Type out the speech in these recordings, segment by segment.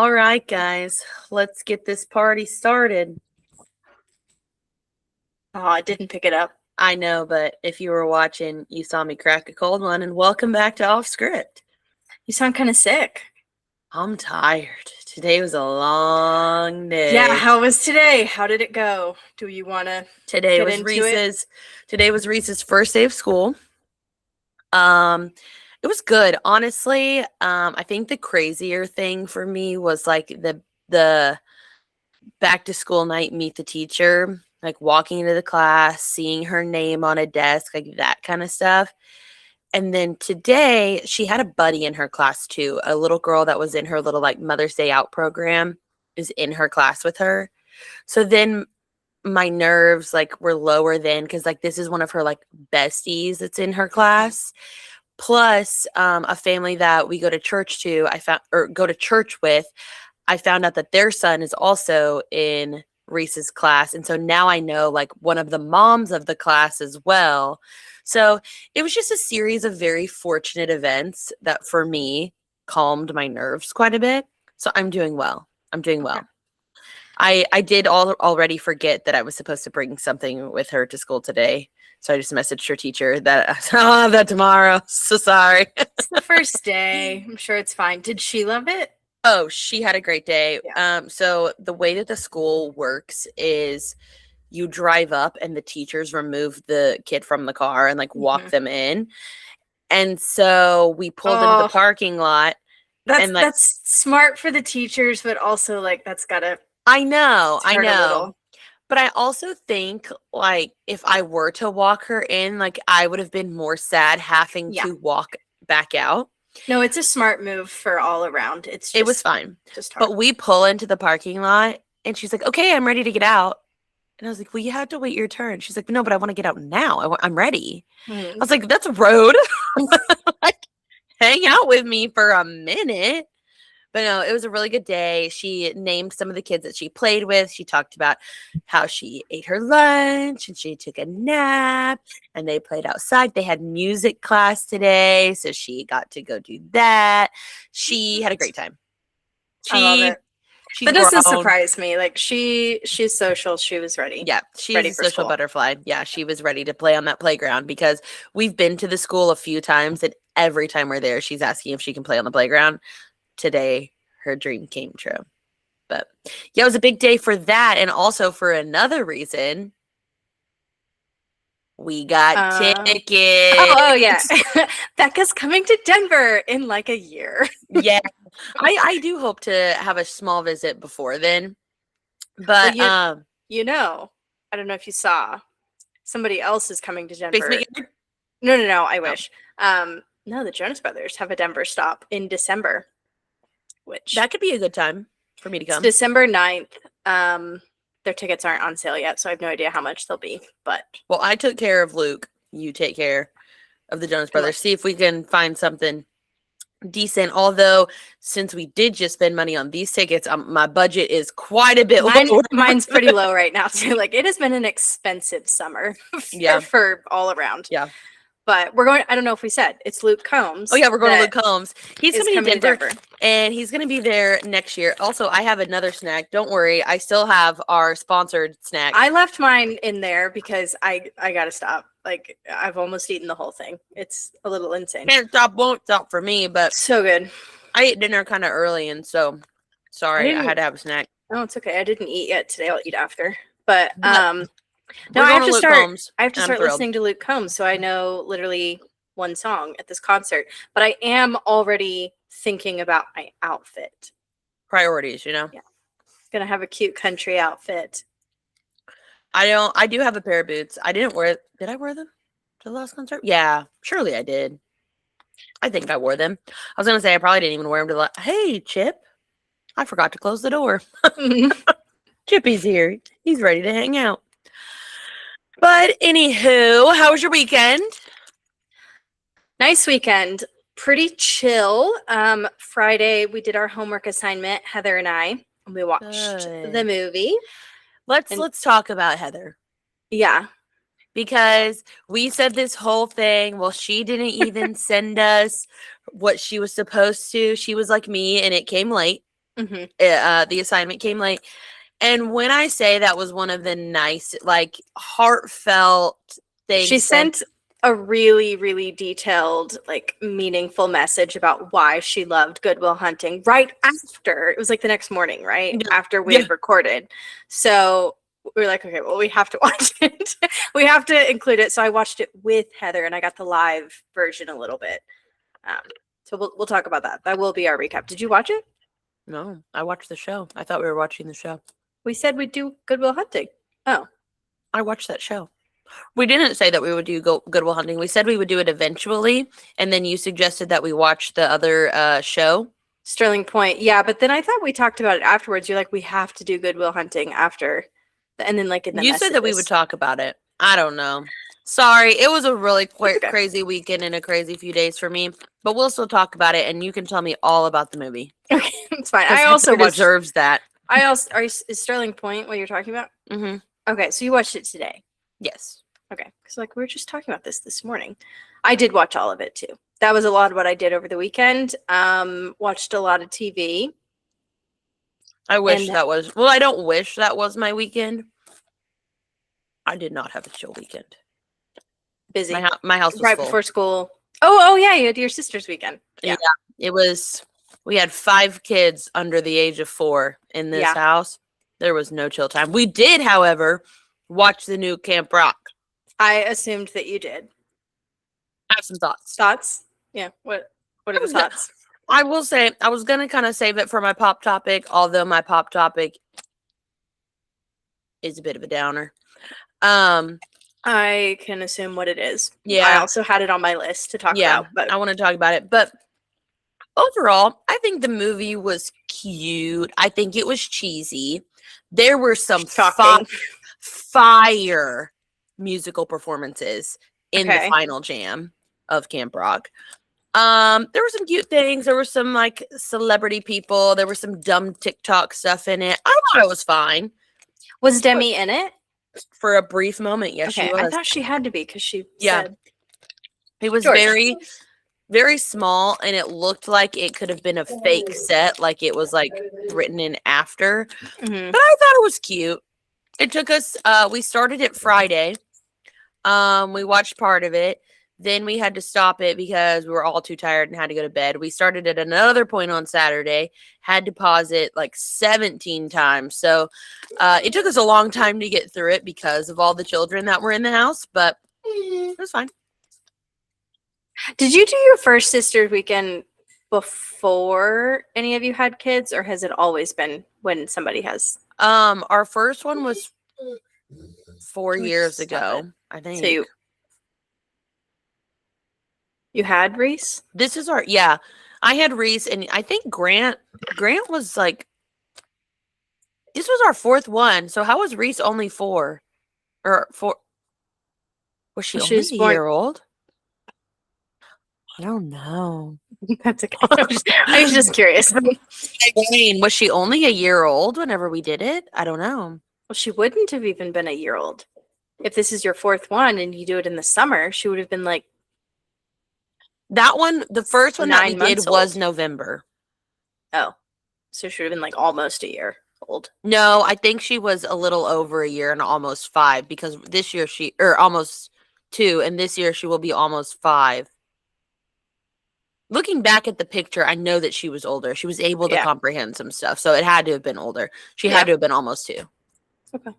All right, guys, let's get this party started. Oh, I didn't pick it up. I know, but if you were watching, you saw me crack a cold one, and welcome back to Off Script. You sound kind of sick. I'm tired. Today was a long day. Yeah, how was today? How did it go? Do you want to Today was Reese's first day of school. It was good. Honestly, I think the crazier thing for me was like the back to school night, meet the teacher, like walking into the class, seeing her name on a desk, like that kind of stuff. And then today she had a buddy in her class too. A little girl that was in her little like Mother's Day Out program is in her class with her. So then my nerves like were lower then because like this is one of her like besties that's in her class. Plus a family that we go to church to, go to church with. I found out that their son is also in Reese's class. And so now I know like one of the moms of the class as well. So it was just a series of very fortunate events that for me calmed my nerves quite a bit. So I'm doing well. I did already forget that I was supposed to bring something with her to school today. So I just messaged her teacher that I'll have that tomorrow. So sorry. It's the first day. I'm sure it's fine. Did she love it? Oh, she had a great day. Yeah. So the way that the school works is you drive up and the teachers remove the kid from the car and like walk them in. And so we pulled into the parking lot. That's smart for the teachers, but also like that's gotta. I know. But I also think like if I were to walk her in, like I would have been more sad having to walk back out. No, it's a smart move for all around. It was fine. But we pull into the parking lot and she's like, okay, I'm ready to get out. And I was like, well, you have to wait your turn. She's like, no, but I want to get out now. I'm ready. I was like, that's rude. Like, hang out with me for a minute. But no, it was a really good day. She named some of the kids that she played with. She talked about how she ate her lunch and she took a nap and they played outside. They had music class today, so she got to go do that. She had a great time. I love it. That doesn't surprise me. Like she's social. She was ready. Yeah, she's a social butterfly. Yeah, she was ready to play on that playground because we've been to the school a few times and every time we're there, she's asking if she can play on the playground. Today, her dream came true. But yeah, it was a big day for that. And also for another reason, we got tickets. Oh yeah. Becca's coming to Denver in like a year. Yeah. I do hope to have a small visit before then. But I don't know if you saw, somebody else is coming to Denver. No, I wish. No, the Jonas Brothers have a Denver stop in December. Which that could be a good time for me to come. It's December 9th. Their tickets aren't on sale yet, so I have no idea how much they'll be. But well, I took care of Luke. You take care of the Jonas Brothers. See if we can find something decent. Although, since we did just spend money on these tickets, my budget is quite a bit lower. Mine's pretty low right now too. Like it has been an expensive summer. For all around. Yeah. But we're going. I don't know if we said it's Luke Combs. Oh yeah, we're going to Luke Combs. He's coming to Denver, and he's going to be there next year. Also, I have another snack. Don't worry, I still have our sponsored snack. I left mine in there because I gotta stop. Like I've almost eaten the whole thing. It's a little insane. Can't stop, won't stop for me. But so good. I ate dinner kind of early, and so sorry, I had to have a snack. Oh, it's okay. I didn't eat yet today. I'll eat after. But no, I have to start listening to Luke Combs, so I know literally one song at this concert. But I am already thinking about my outfit. Priorities, you know? Yeah. Gonna have a cute country outfit. I do have a pair of boots. I didn't wear did I wear them to the last concert? Yeah, surely I did. I think I wore them. I was gonna say I probably didn't even wear them to hey, Chip. I forgot to close the door. Chippy's here. He's ready to hang out. But anywho, how was your weekend? Nice weekend. Pretty chill. Friday, we did our homework assignment, Heather and I. And we watched the movie. Let's talk about Heather. Yeah. Because we said this whole thing. Well, she didn't even send us what she was supposed to. She was like me, and it came late. The assignment came late. And when I say that was one of the nice, like, heartfelt things. She sent a really, really detailed, like, meaningful message about why she loved Good Will Hunting right after. It was like the next morning, right? Yeah. After we had recorded. So we were like, okay, well, we have to watch it. We have to include it. So I watched it with Heather, and I got the live version a little bit. So we'll talk about that. That will be our recap. Did you watch it? No, I watched the show. I thought we were watching the show. We said we'd do Good Will Hunting. Oh. I watched that show. We didn't say that we would do Good Will Hunting. We said we would do it eventually, and then you suggested that we watch the other show. Sterling Point. Yeah, but then I thought we talked about it afterwards. You're like, we have to do Good Will Hunting after. And then, like, in the You messages. said that we would talk about it. I don't know. Sorry, it was a really crazy weekend and a crazy few days for me, but we'll still talk about it, and you can tell me all about the movie. Okay, it's fine. I also deserves that. Is Sterling Point what you're talking about? Mm-hmm. Okay, so you watched it today. Yes. Okay, because like we were just talking about this morning. I did watch all of it too. That was a lot of what I did over the weekend. Watched a lot of TV. I wish that was. Well, I don't wish that was my weekend. I did not have a chill weekend. Busy. My house was right full. Before school. Oh yeah, you had your sister's weekend. Yeah, it was. We had 5 kids under the age of 4 in this house. There was no chill time. We did, however, watch the new Camp Rock. I assumed that you did. I have some thoughts. Thoughts? Yeah. What are the thoughts? I will say, I was going to kind of save it for my pop topic, although my pop topic is a bit of a downer. I can assume what it is. Yeah. I also had it on my list to talk about. But I want to talk about it. But overall, I think the movie was cute. I think it was cheesy. There were some fire musical performances in the final jam of Camp Rock. There were some cute things. There were some like celebrity people. There was some dumb TikTok stuff in it. I thought it was fine. Was Demi in it? For a brief moment, yes, she was. I thought she had to be because she said it was very, very small, and it looked like it could have been a fake set, like it was like written in after. But I thought it was cute. It took us. We started it Friday. We watched part of it. Then we had to stop it because we were all too tired and had to go to bed. We started at another point on Saturday, had to pause it like 17 times. So it took us a long time to get through it because of all the children that were in the house, but it was fine. Did you do your first sister's weekend before any of you had kids, or has it always been when somebody has? Our first one was 4 years ago, I think. So you had Reese? This is I had Reese, and I think Grant was like, this was our 4th one. So how was Reese only 4? Or 4? Was she only a year old? I don't know. That's okay. I was just curious. Was she only a year old whenever we did it? I don't know. Well, she wouldn't have even been a year old. If this is your 4th one and you do it in the summer, she would have been like, that one, the first one that we did was November. Oh, so she would have been like almost a year old. No, I think she was a little over a year and almost 5 because this year almost 2, and this year she will be almost 5. Looking back at the picture, I know that she was older. She was able to comprehend some stuff, so it had to have been older. She had to have been almost 2. Okay.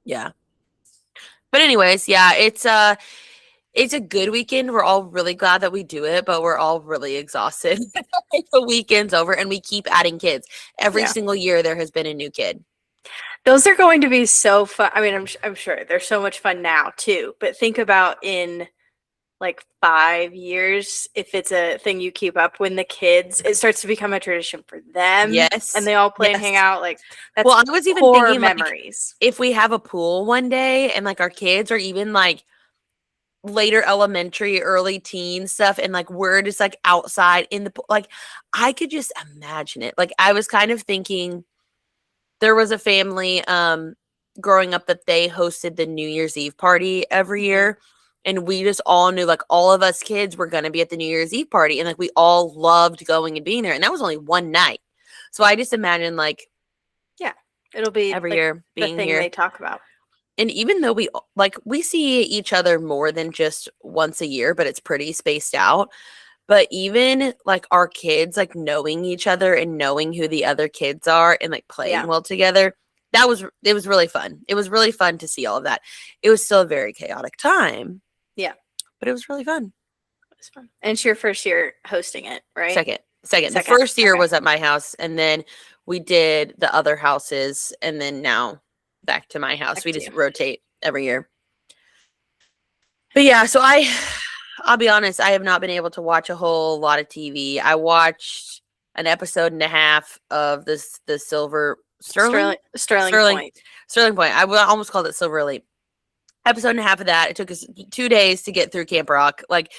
Yeah. But anyways, it's a good weekend. We're all really glad that we do it, but we're all really exhausted. The weekend's over, and we keep adding kids. Every single year there has been a new kid. Those are going to be so fun. I mean, I'm sure they're so much fun now too, but think about in like 5 years, if it's a thing you keep up when the kids, it starts to become a tradition for them. Yes. And they all play and hang out. Like, that's I was even thinking memories. Like, if we have a pool one day and like our kids are even like later elementary, early teen stuff, and like we're just like outside in the pool, like I could just imagine it. Like I was kind of thinking there was a family growing up that they hosted the New Year's Eve party every year. And we just all knew, like, all of us kids were going to be at the New Year's Eve party. And, like, we all loved going and being there. And that was only one night. So I just imagine like, yeah, it'll be every like year being the thing here. they talk about. And even though we see each other more than just once a year, but it's pretty spaced out. But even like our kids, like knowing each other and knowing who the other kids are and like playing well together, it was really fun. It was really fun to see all of that. It was still a very chaotic time. Yeah. But it was really fun. It was fun. And it's your first year hosting it, right? Second. The first year was at my house, and then we did the other houses, and then now back to my house. We just rotate every year. But yeah, so I'll be honest, I have not been able to watch a whole lot of TV. I watched an episode and a half of the Sterling Point. I almost called it Silver Elite. Episode and a half of that. It took us 2 days to get through Camp Rock. Like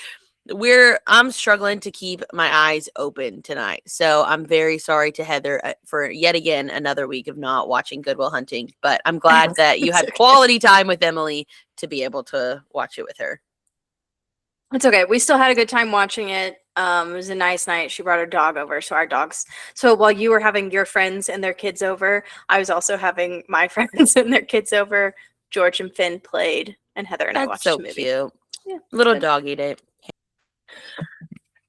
I'm struggling to keep my eyes open tonight. So I'm very sorry to Heather for yet again another week of not watching Good Will Hunting. But I'm glad that you had quality time with Emily to be able to watch it with her. It's okay. We still had a good time watching it. It was a nice night. She brought her dog over. So while you were having your friends and their kids over, I was also having my friends and their kids over. George and Finn played, and Heather and I watched a movie. That's so cute. Yeah, little doggy day.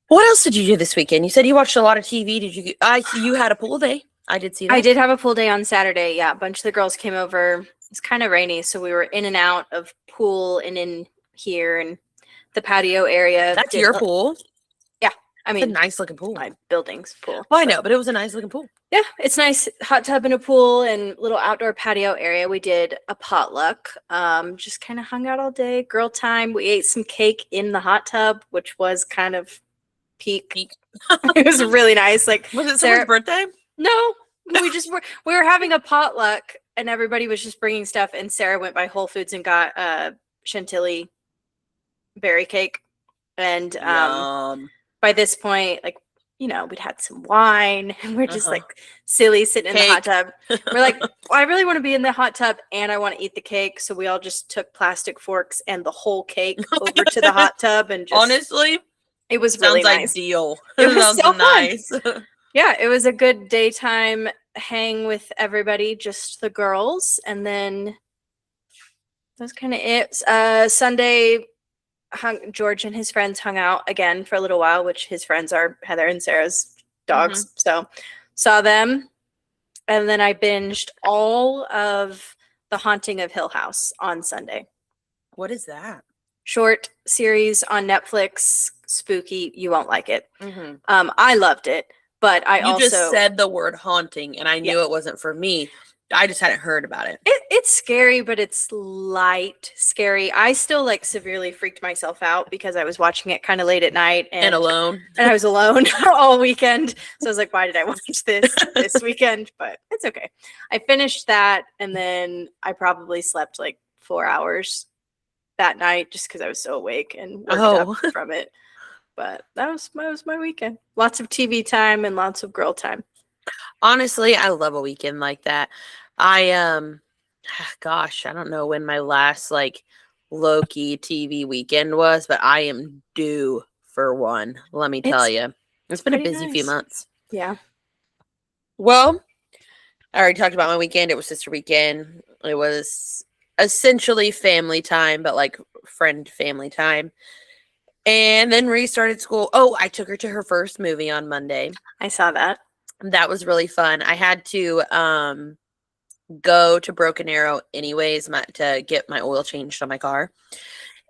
What else did you do this weekend? You said you watched a lot of TV. You had a pool day. I did see that. I did have a pool day on Saturday. Yeah, a bunch of the girls came over. It's kind of rainy, so we were in and out of pool and in here and the patio area. That's your pool? Yeah. I mean, it's a nice looking pool. My building's pool. Well, I know, but it was a nice looking pool. Yeah, it's nice. Hot tub and a pool and little outdoor patio area. We did a potluck. Just kind of hung out all day. Girl time. We ate some cake in the hot tub, which was kind of peak. It was really nice. Like, was it someone's birthday? No, we were having a potluck and everybody was just bringing stuff. And Sarah went by Whole Foods and got chantilly berry cake. And by this point, like, we'd had some wine and we're just like silly sitting in the hot tub. We're like, well, I really want to be in the hot tub and I want to eat the cake. So we all just took plastic forks and the whole cake over to the hot tub and just honestly, it was really nice. Ideal. It was so nice. Yeah, it was a good daytime hang with everybody, just the girls, and then that's kind of it. Sunday, George and his friends hung out again for a little while, which his friends are Heather and Sarah's dogs. Mm-hmm. So saw them. And then I binged all of The Haunting of Hill House on Sunday. What is that? Short series on Netflix. Spooky. You won't like it. Mm-hmm. I loved it, but you just said the word haunting and I knew it wasn't for me. I just hadn't heard about it. It's scary, but it's light scary. I still like severely freaked myself out because I was watching it kind of late at night and alone. And I was alone all weekend. So I was like, why did I watch this weekend? But it's okay. I finished that and then I probably slept like 4 hours that night just because I was so awake and worked up from it. But that was my weekend. Lots of TV time and lots of girl time. Honestly, I love a weekend like that. Gosh, I don't know when my last like low-key TV weekend was, but I am due for one. Let me tell you. It's been a busy few months. Yeah. Well, I already talked about my weekend. It was sister weekend. It was essentially family time, but like friend family time. And then restarted school. Oh, I took her to her first movie on Monday. I saw that. That was really fun. I had to go to Broken Arrow anyways to get my oil changed on my car.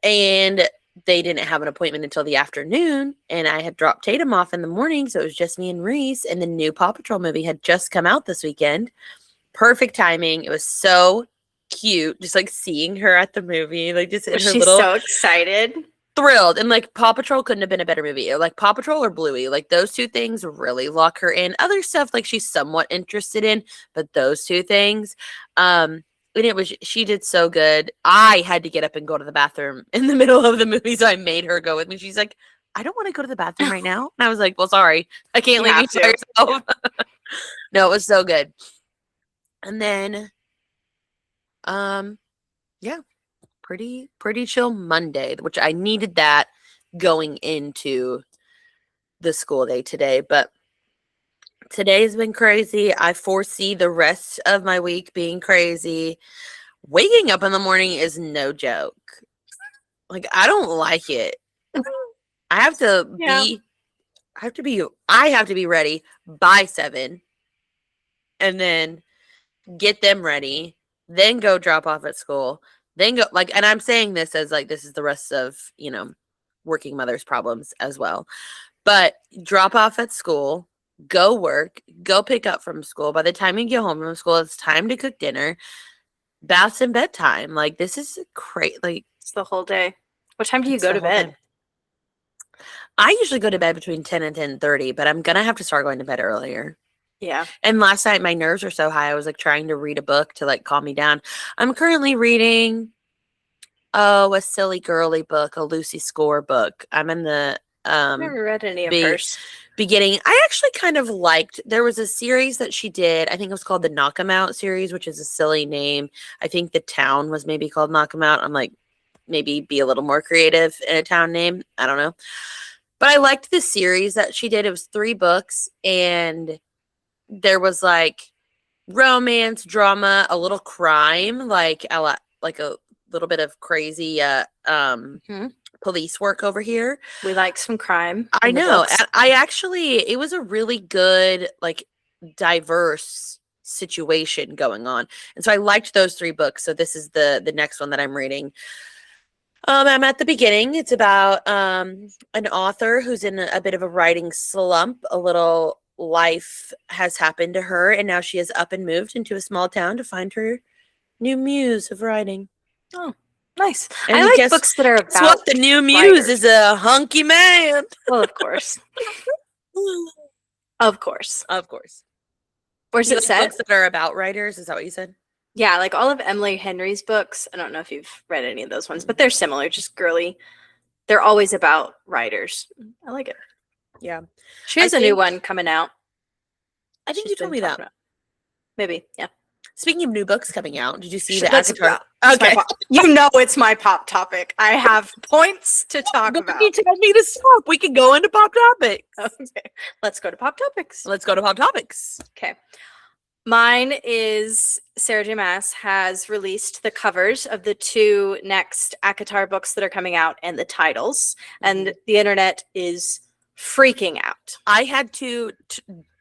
And they didn't have an appointment until the afternoon. And I had dropped Tatum off in the morning. So it was just me and Reese. And the new Paw Patrol movie had just come out this weekend. Perfect timing. It was so cute. Just like seeing her at the movie. Like just in her She's so excited. Thrilled. And like Paw Patrol couldn't have been a better movie. Like Paw Patrol or Bluey, like those two things really lock her in. Other stuff like she's somewhat interested in, but those two things, and she did so good. I had to get up and go to the bathroom in the middle of the movie, so I made her go with me. She's like, I don't want to go to the bathroom right now. And I was like, well, sorry, I can't leave you by yourself. No, it was so good. And then yeah, pretty chill Monday, which I needed that going into the school day today, but Today's been crazy. I foresee the rest of my week being crazy. Waking up in the morning is no joke. Like, I don't like it. I have to be ready by 7 and then get them ready, then go drop off at school, then go and I'm saying this as this is the rest of, working mothers' problems as well. But drop off at school, go work, go pick up from school. By the time you get home from school, it's time to cook dinner, baths and bedtime. This is great. It's the whole day. What time do you go to bed? I usually go to bed between 10 and 10:30, but I'm going to have to start going to bed earlier. Yeah. And last night my nerves were so high. I was trying to read a book to calm me down. I'm currently reading a silly girly book, a Lucy Score book. I'm in the I've never read any of hers. Beginning. I actually kind of liked, there was a series that she did. I think it was called the Knock 'Em Out series, which is a silly name. I think the town was maybe called Knock 'Em Out. I'm maybe be a little more creative in a town name. I don't know. But I liked the series that she did. It was 3 books, and there was romance, drama, a little crime, a little bit of crazy police work over here. We like some crime. I know. It was a really good, diverse situation going on. And so I liked those 3 books. So this is the next one that I'm reading. I'm at the beginning. It's about an author who's in a bit of a writing slump. A little life has happened to her, and now she has up and moved into a small town to find her new muse of writing. Oh, nice. And I like books that are about what the new muse is a hunky man. Well, of course. Of course. Where's it set? Books that are about writers. Is that what you said? Yeah, all of Emily Henry's books. I don't know if you've read any of those ones, but they're similar, just girly. They're always about writers. I like it. Yeah. She has a new one coming out. I think you told me that. Maybe, yeah. Speaking of new books coming out, did you see the ACOTAR? Okay. You know it's my pop topic. I have points to talk about. You told me to stop. We can go into pop topics. Okay. Let's go to pop topics. Okay. Mine is Sarah J Maas has released the covers of the 2 next ACOTAR books that are coming out and the titles. And the internet is freaking out. I had to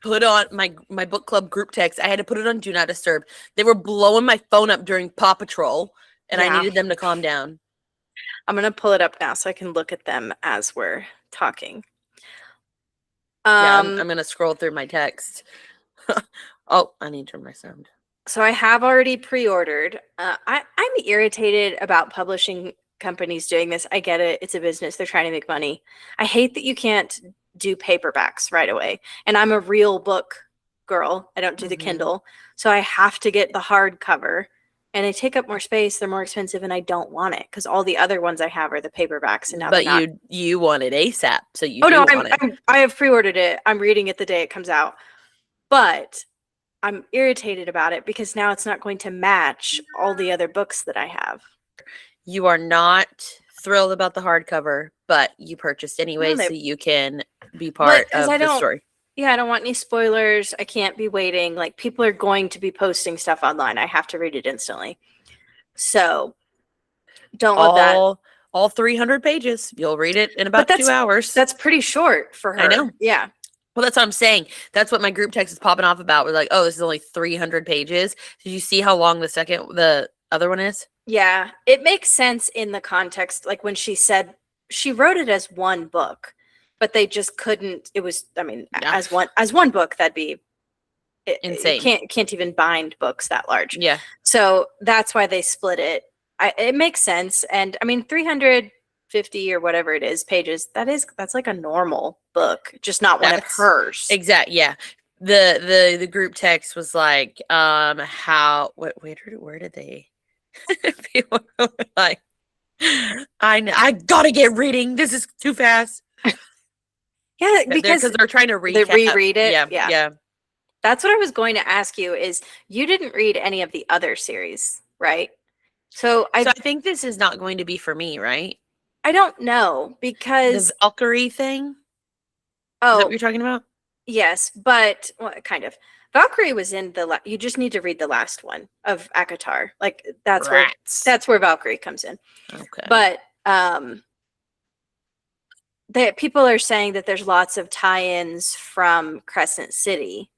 put on my book club group text. I had to put it on Do Not Disturb. They were blowing my phone up during Paw Patrol, and I needed them to calm down. I'm going to pull it up now so I can look at them as we're talking. I'm going to scroll through my text. Oh, I need to turn my sound. So I have already pre-ordered. I'm irritated about publishing companies doing this. I get it. It's a business. They're trying to make money. I hate that you can't do paperbacks right away. And I'm a real book girl. I don't do the Kindle. So I have to get the hardcover. And they take up more space. They're more expensive, and I don't want it because all the other ones I have are the paperbacks. And now, but you want it ASAP, so you. Oh no, I have pre-ordered it. I'm reading it the day it comes out. But I'm irritated about it because now it's not going to match all the other books that I have. You are not thrilled about the hardcover, but you purchased anyway, so you can be part of the story. Yeah, I don't want any spoilers. I can't be waiting. People are going to be posting stuff online. I have to read it instantly. So don't love that. All 300 pages. You'll read it in about 2 hours. That's pretty short for her. I know. Yeah. Well, that's what I'm saying. That's what my group text is popping off about. We're like, oh, this is only 300 pages. Did you see how long the other one is? Yeah, it makes sense in the context. When she said she wrote it as one book, but they just couldn't. It was, as one book, that'd be insane. You can't even bind books that large. Yeah. So that's why they split it. It makes sense. And 350 or whatever it is pages. That's like a normal book, just not one of hers. Exactly. Yeah. The group text was like, where did they? People were like, I gotta get reading. This is too fast. Yeah, because they're trying to reread it. Yeah. That's what I was going to ask you. Is you didn't read any of the other series, right? So I think this is not going to be for me, right? I don't know because the Valkyrie thing. Oh, is that what you're talking about? Yes, but well, kind of. Valkyrie was in the. You just need to read the last one of ACOTAR. Like that's where Valkyrie comes in. Okay. But that people are saying that there's lots of tie-ins from Crescent City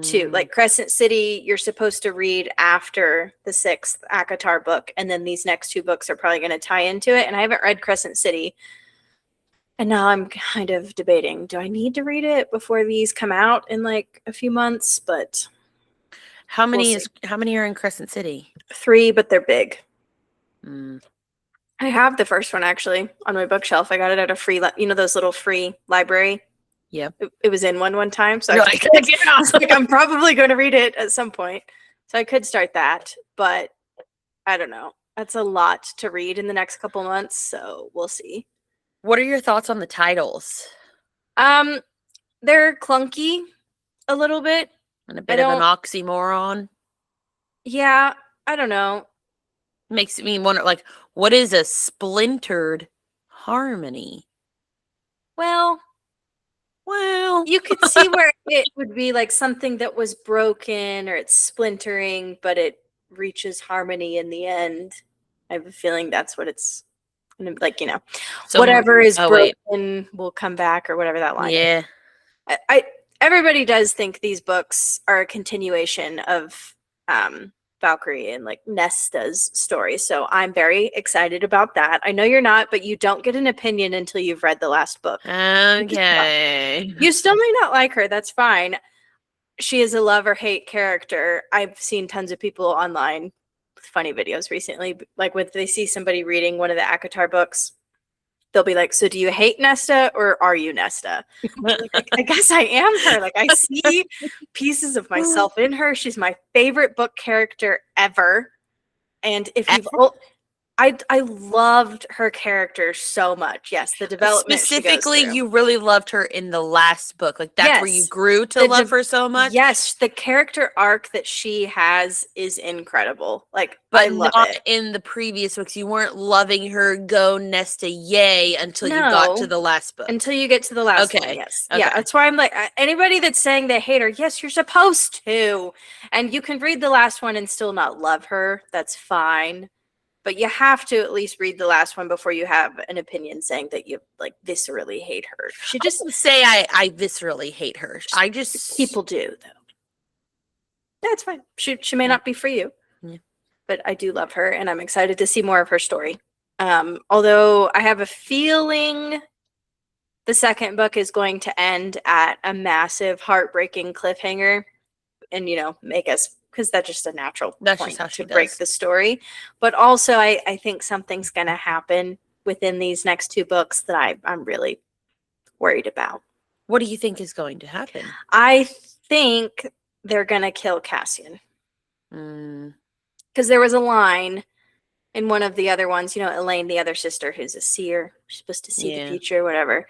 to like Crescent City. You're supposed to read after the 6th ACOTAR book, and then these next 2 books are probably going to tie into it. And I haven't read Crescent City. And now I'm kind of debating, do I need to read it before these come out in like a few months? But how many are in Crescent City? 3, but they're big. I have the first one actually on my bookshelf. I got it at a free, those little free library. Yeah. It was in one time. So I was like, I'm probably going to read it at some point. So I could start that, but I don't know. That's a lot to read in the next couple months. So we'll see. What are your thoughts on the titles? They're clunky a little bit. And a bit of an oxymoron. Yeah, I don't know. Makes me wonder, like, what is a splintered harmony? Well, you could see where it would be like something that was broken or it's splintering, but it reaches harmony in the end. I have a feeling that's what it's like, whatever is broken will come back or whatever that line is. Everybody does think these books are a continuation of Valkyrie and like Nesta's story. So I'm very excited about that. I know you're not, but you don't get an opinion until you've read the last book. Okay. You still may not like her. That's fine. She is a love or hate character. I've seen tons of people online with funny videos recently. Like when they see somebody reading one of the ACOTAR books, they'll be like, so do you hate Nesta or are you Nesta? Like, I guess I am her. Like I see pieces of myself in her. She's my favorite book character ever. And if you've I loved her character so much. Yes, the development. Specifically, you really loved her in the last book. Like that's where you grew to love her so much. Yes, the character arc that she has is incredible. Like, but I love not it. In the previous books. You weren't loving her. Go Nesta, yay! Until you got to the last book. Until you get to the last one. Yes. Okay. Yeah. That's why I'm like, anybody that's saying they hate her. Yes, you're supposed to, and you can read the last one and still not love her. That's fine. But you have to at least read the last one before you have an opinion saying that you like viscerally hate her. She just say I viscerally hate her. I just people do though. That's fine. She may not be for you, but I do love her, and I'm excited to see more of her story. Although I have a feeling the second book is going to end at a massive, heartbreaking cliffhanger, and make us. Because that's just a natural point to break the story. But also, I think something's going to happen within these next 2 books that I'm really worried about. What do you think is going to happen? I think they're going to kill Cassian. Because there was a line in one of the other ones, Elaine, the other sister, who's a seer. She's supposed to see the future, whatever.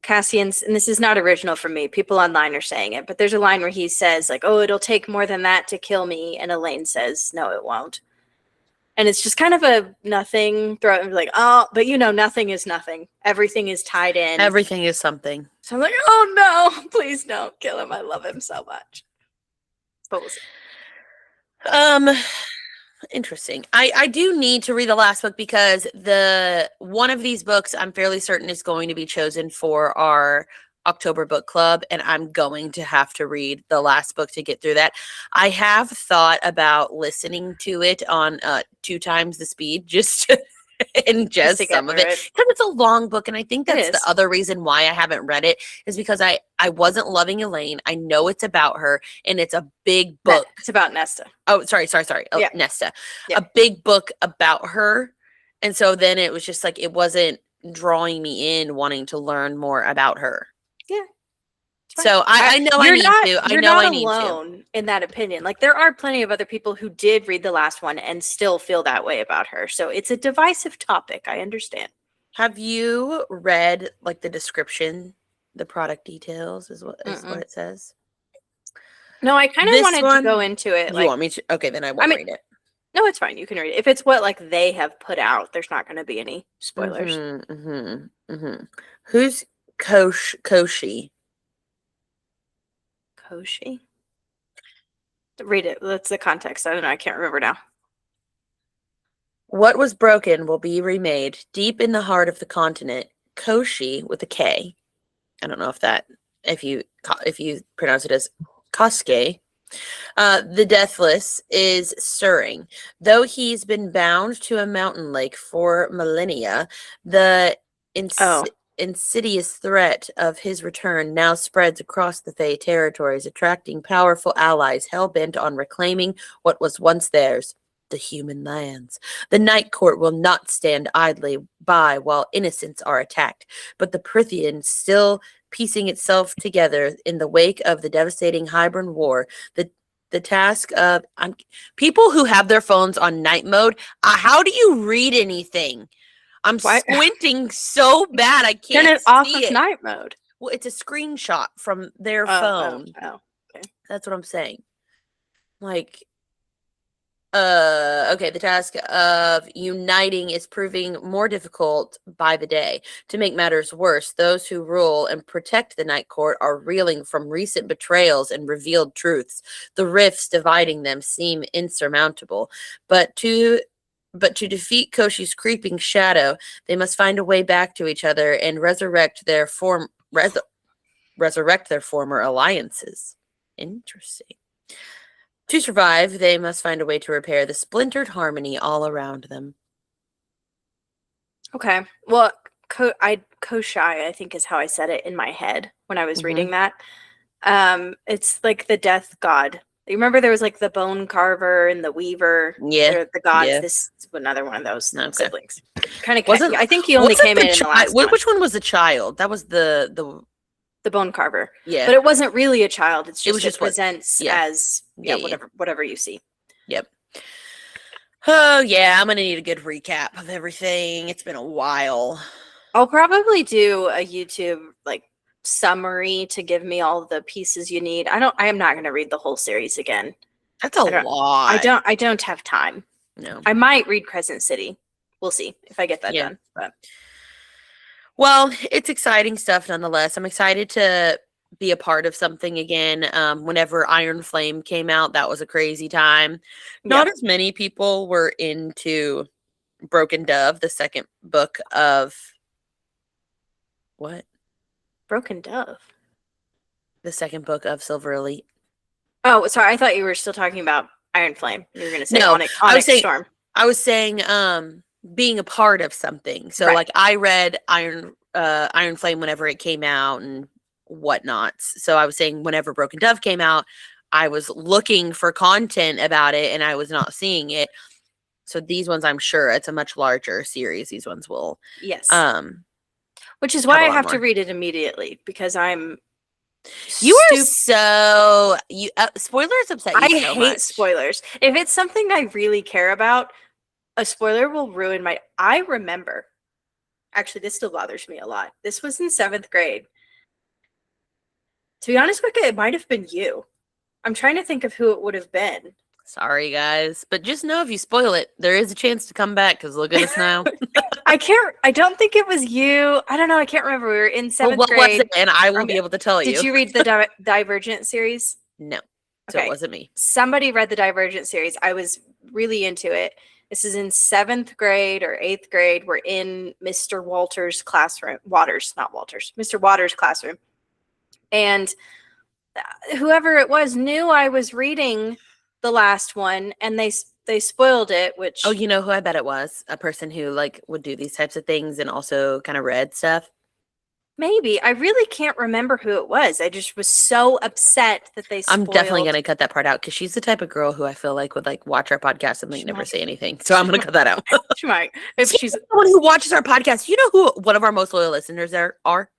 Cassian's, and this is not original for me, people online are saying it, but there's a line where he says like, oh, it'll take more than that to kill me, and Elaine says no, it won't. And it's just kind of a nothing throw, like, oh, but nothing is nothing, everything is tied in, everything is something. So I'm like, oh no, please don't kill him, I love him so much. But we'll see. Interesting. I do need to read the last book because one of these books I'm fairly certain is going to be chosen for our October book club, and I'm going to have to read the last book to get through that. I have thought about listening to it on 2 times the speed just to ingest some of it because it's a long book, and I think that's the other reason why I haven't read it is because I wasn't loving Elaine. I know it's about her, and it's a big book. It's about Nesta. Oh, sorry. Nesta. A big book about her, and so then it was just like it wasn't drawing me in wanting to learn more about her. Yeah. So I know I need to. I know I need to. You're not alone in that opinion. Like there are plenty of other people who did read the last one and still feel that way about her. So it's a divisive topic. I understand. Have you read like the description, the product details is what it says? No, I kind of wanted to go into it. You want me to? Okay, then I won't read it. No, it's fine. You can read it. If it's what like they have put out, there's not going to be any spoilers. Who's Koshi? Koshi? Read it. That's the context. I don't know. I can't remember now. What was broken will be remade. Deep in the heart of the continent, Koshi with a K. I don't know if you pronounce it as Kosuke. The Deathless is stirring. Though he's been bound to a mountain lake for millennia, the insidious threat of his return now spreads across the Fey territories, attracting powerful allies hell-bent on reclaiming what was once theirs, the human lands. The Night Court will not stand idly by while innocents are attacked, but the Prythian still piecing itself together in the wake of the devastating Hybern War. The task of people who have their phones on night mode. How do you read anything? I'm squinting so bad I can't turn it off of night mode. Well, it's a screenshot from their phone. Okay. That's what I'm saying. Like, okay, the task of uniting is proving more difficult by the day. To make matters worse, those who rule and protect the Night Court are reeling from recent betrayals and revealed truths. The rifts dividing them seem insurmountable, but to defeat Koshi's creeping shadow, they must find a way back to each other and resurrect their former alliances. Interesting. To survive, they must find a way to repair the splintered harmony all around them. Okay. Well, Koshai, I think is how I said it in my head when I was reading that. It's like the death god. You remember there was like the bone carver and the weaver? Yeah. The gods. Yeah. This is another one of those siblings. Kind of. I think he only came in the last one. Which one was the child? That was the bone carver. Yeah. But it wasn't really a child. It just presents as whatever you see. Yep. Oh yeah, I'm gonna need a good recap of everything. It's been a while. I'll probably do a YouTube summary to give me all the pieces you need. I am not gonna read the whole series again. That's a lot. I don't have time. No. I might read Crescent City. We'll see if I get that done. But well, it's exciting stuff nonetheless. I'm excited to be a part of something again. Whenever Iron Flame came out, that was a crazy time. Not as many people were into Broken Dove, the second book of what? Broken Dove. The second book of Silver Elite. Oh, sorry. I thought you were still talking about Iron Flame. You were going to say Onyx Storm. I was saying being a part of something. So like I read Iron Flame whenever it came out and whatnot. So I was saying whenever Broken Dove came out, I was looking for content about it and I was not seeing it. So these ones, I'm sure it's a much larger series. These ones will. Yes. Which is why I have to read it immediately because I'm. Spoilers upset you. I hate spoilers. If it's something I really care about, a spoiler will ruin my. I remember. Actually, this still bothers me a lot. This was in 7th grade. To be honest, Becca, it might have been you. I'm trying to think of who it would have been. Sorry, guys. But just know if you spoil it, there is a chance to come back because look at us now. I don't think it was you. I don't know. I can't remember. We were in 7th grade. What was it? And I will be able to tell you. Did you read the Divergent series? No. So it wasn't me. Somebody read the Divergent series. I was really into it. This is in 7th grade or 8th grade. We're in Mr. Walters' classroom. Mr. Waters' classroom. And whoever it was knew I was reading the last one, and they spoiled it, which... Oh, you know who I bet it was? A person who would do these types of things and also kind of read stuff. Maybe. I really can't remember who it was. I just was so upset that they spoiled... I'm definitely going to cut that part out because she's the type of girl who I feel like would watch our podcast and never say anything. So I'm going to cut that out. She might. If she's someone who watches our podcast, you know who one of our most loyal listeners there are?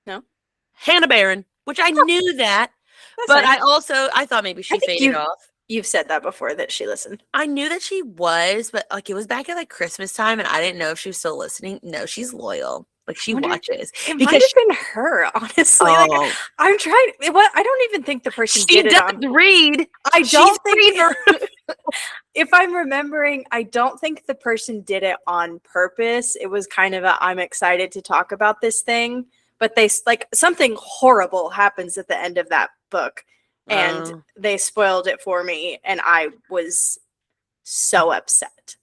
No. Hannah Barron, which I knew that. But nice. I thought maybe she faded off. You've said that before, that she listened. I knew that she was, but it was back at Christmas time, and I didn't know if she was still listening. No, she's loyal. She watches. It might have been her, honestly. Oh. I'm trying. I don't even think the person she did it on. Read. I don't think. If I'm remembering, I don't think the person did it on purpose. It was kind of I'm excited to talk about this thing, but they something horrible happens at the end of that book, and they spoiled it for me, and I was so upset.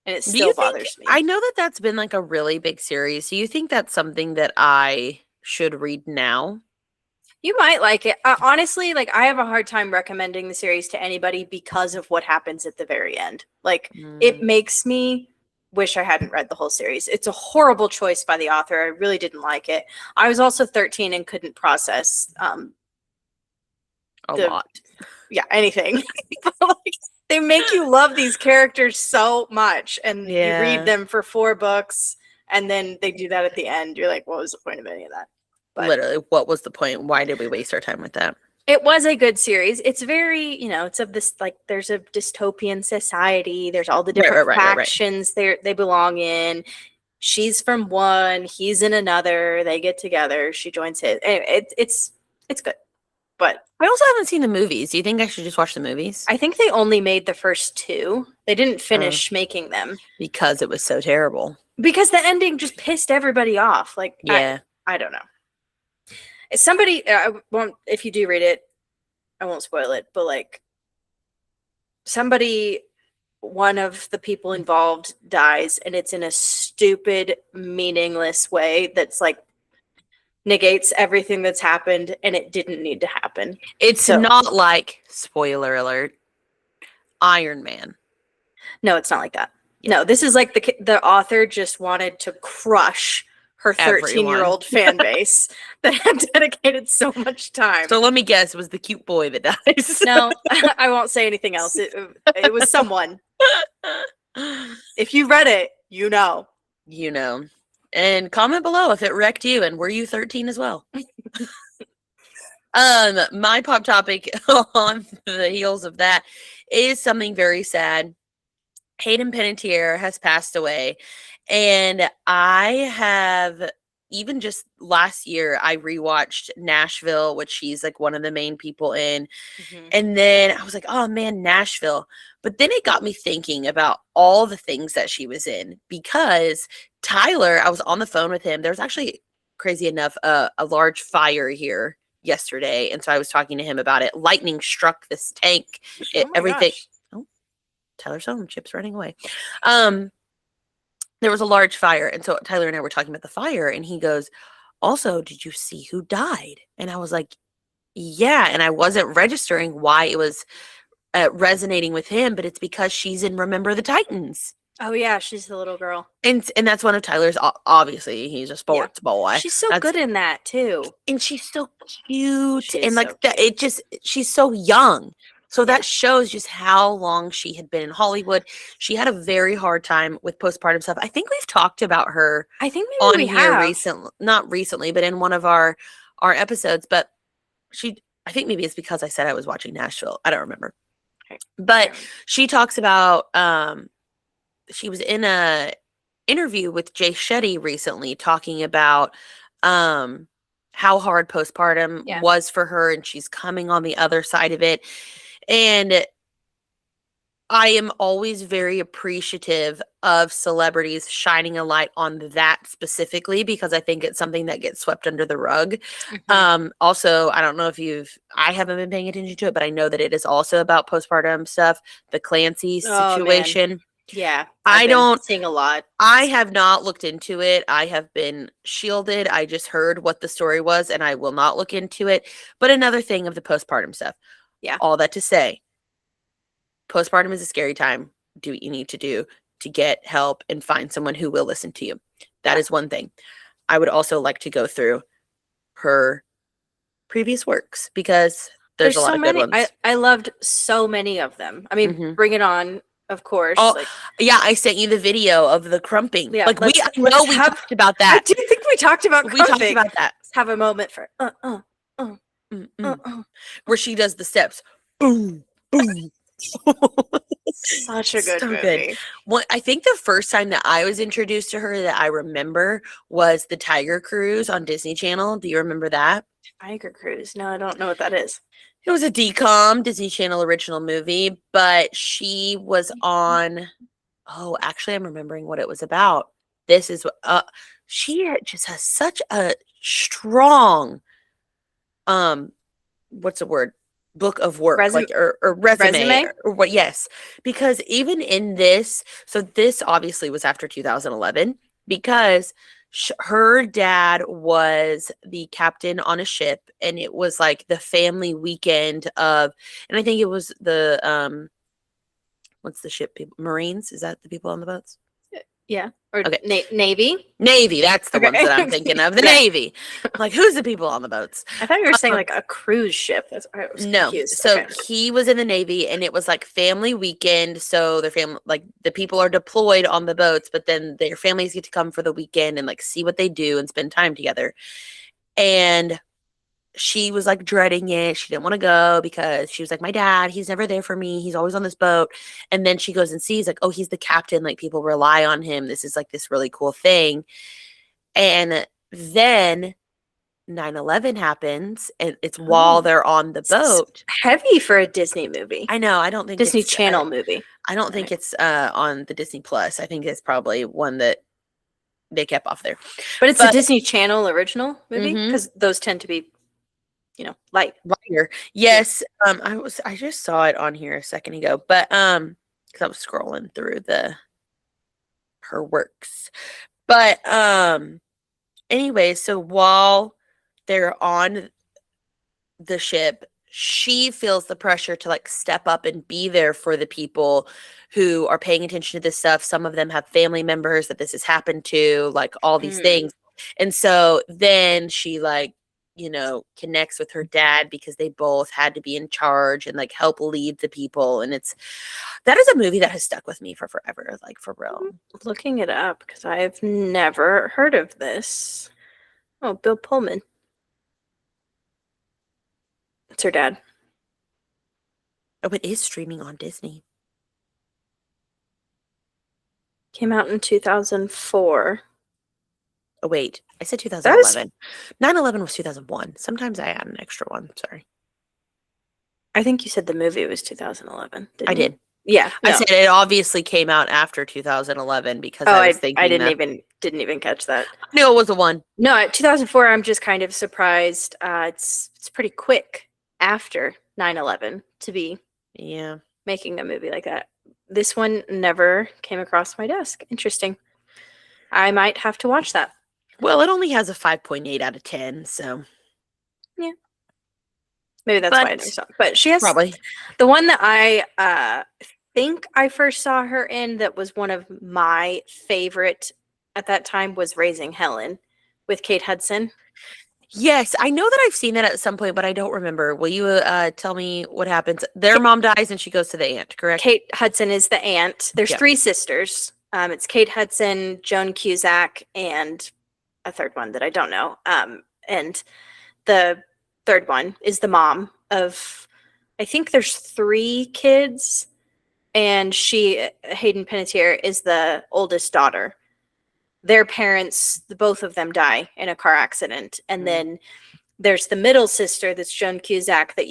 And it still bothers me. I know that that's been like a really big series. Do you think that's something that I should read now? You might like it. Honestly, like I have a hard time recommending the series to anybody because of what happens at the very end. Like it makes me wish I hadn't read the whole series. It's a horrible choice by the author. I really didn't like it. I was also 13 and couldn't process a lot. Yeah, anything. Like, they make you love these characters so much, and you read them for 4 books, and then they do that at the end. You're like, what was the point of any of that? But literally, what was the point? Why did we waste our time with that? It was a good series. It's very, it's of this, like, there's a dystopian society. There's all the different factions they belong in. She's from one, he's in another. They get together. She joins his. It's good. But I also haven't seen the movies. Do you think I should just watch the movies? I think they only made the first 2. They didn't finish making them. Because it was so terrible. Because the ending just pissed everybody off. Like, yeah. I don't know. Somebody, if you do read it, I won't spoil it, but like one of the people involved dies, and it's in a stupid, meaningless way that's like negates everything that's happened, and it didn't need to happen. It's not like, spoiler alert, Iron Man. No, it's not like that. Yeah. No, this is like the author just wanted to crush her 13-year-old fan base that had dedicated so much time. So let me guess, it was the cute boy that dies. No, I won't say anything else. It was someone. If you read it, you know. You know. And comment below if it wrecked you, and were you 13 as well? My pop topic on the heels of that is something very sad. Hayden Penettiere has passed away. And I have, even just last year, I rewatched Nashville, which she's like one of the main people in. Mm-hmm. And then I was like, oh man, Nashville. But then it got me thinking about all the things that she was in, because Tyler, I was on the phone with him. There was actually, crazy enough, a large fire here yesterday. And so I was talking to him about it. Lightning struck this tank. Everything. Gosh. Oh, Tyler's home. Chip's running away. There was a large fire. And so Tyler and I were talking about the fire, and he goes, also, did you see who died? And I was like, yeah. And I wasn't registering why it was resonating with him, but it's because she's in Remember the Titans. Oh yeah, she's the little girl. And that's one of Tyler's, obviously, he's a sports boy. She's so good in that too. And she's so cute. And like that, she's so young. So that shows just how long she had been in Hollywood. She had a very hard time with postpartum stuff. I think we've talked about her. I think maybe we have recently, not recently, but in one of our episodes. But I think maybe it's because I said I was watching Nashville. I don't remember. Okay. But she talks about, she was in a interview with Jay Shetty recently talking about how hard postpartum was for her, and she's coming on the other side of it. And I am always very appreciative of celebrities shining a light on that specifically, because I think it's something that gets swept under the rug. Mm-hmm. Also, I don't know if I haven't been paying attention to it, but I know that it is also about postpartum stuff, the Clancy situation. Man. Yeah. I don't seeing a lot. I have not looked into it. I have been shielded. I just heard what the story was, and I will not look into it. But another thing of the postpartum stuff. Yeah. All that to say, postpartum is a scary time. Do what you need to do to get help and find someone who will listen to you. That is one thing. I would also like to go through her previous works, because there's a lot of good ones. I loved so many of them. I mean, Bring It On, of course. Oh, yeah, I sent you the video of the crumping. Yeah, like we talked about that. I do think we talked about crumping. We talked about that. Let's have a moment for where she does the steps. Boom, boom. Such a good movie. Good. Well, I think the first time that I was introduced to her that I remember was the Tiger Cruise on Disney Channel. Do you remember that? Tiger Cruise? No, I don't know what that is. It was a DCOM, Disney Channel original movie, but she was on. Oh, actually, I'm remembering what it was about. This is she just has such a strong what's the word? Book of work, like or resume or what? Yes, because even in this, so this obviously was after 2011 because her dad was the captain on a ship, and it was like the family weekend of, and I think it was the what's the ship people? Marines? Is that the people on the boats? Yeah. Or okay. Navy? Navy. That's the ones that I'm thinking of. The Navy. Like, who's the people on the boats? I thought you were saying like a cruise ship. That's I was confused. So he was in the Navy, and it was like family weekend. So their family, like the people are deployed on the boats, but then their families get to come for the weekend and like see what they do and spend time together. And she was like dreading it. She didn't want to go because she was like, my dad, he's never there for me. He's always on this boat. And then she goes and sees like, oh, he's the captain. Like people rely on him. This is like this really cool thing. And then 9/11 happens, and it's while they're on the boat. It's heavy for a Disney movie. I know. I don't think Disney Channel movie. I don't think it's on the Disney Plus. I think it's probably one that they kept off there. But it's a Disney Channel original movie because those tend to be, lighter. Yes. I just saw it on here a second ago, but because I was scrolling through her works. But anyway, so while they're on the ship, she feels the pressure to like step up and be there for the people who are paying attention to this stuff. Some of them have family members that this has happened to, like all these things. And so then she connects with her dad because they both had to be in charge and like help lead the people. And that is a movie that has stuck with me for forever, like for real. Looking it up because I've never heard of this. Oh, Bill Pullman. It's her dad. Oh, it is streaming on Disney. Came out in 2004. Oh, wait. I said 2011. 9/11 was 2001. Sometimes I add an extra one. Sorry. I think you said the movie was 2011. I did. Yeah. No. I said it obviously came out after 2011 because I was thinking I didn't even catch that. No, it was a one. No, 2004, I'm just kind of surprised. It's pretty quick after 9/11 to be making a movie like that. This one never came across my desk. Interesting. I might have to watch that. Well, it only has a 5.8 out of 10, so. Yeah. Maybe that's why I never saw it. But she has probably the one that I think I first saw her in that was one of my favorite at that time was Raising Helen with Kate Hudson. Yes, I know that I've seen that at some point, but I don't remember. Will you tell me what happens? Their mom dies and she goes to the aunt, correct? Kate Hudson is the aunt. There's 3 sisters. It's Kate Hudson, Joan Cusack, and a third one that I don't know. And the third one is the mom of, I think there's 3 kids, and Hayden Penettiere, is the oldest daughter. Their parents, both of them die in a car accident. And then there's the middle sister, that's Joan Cusack, that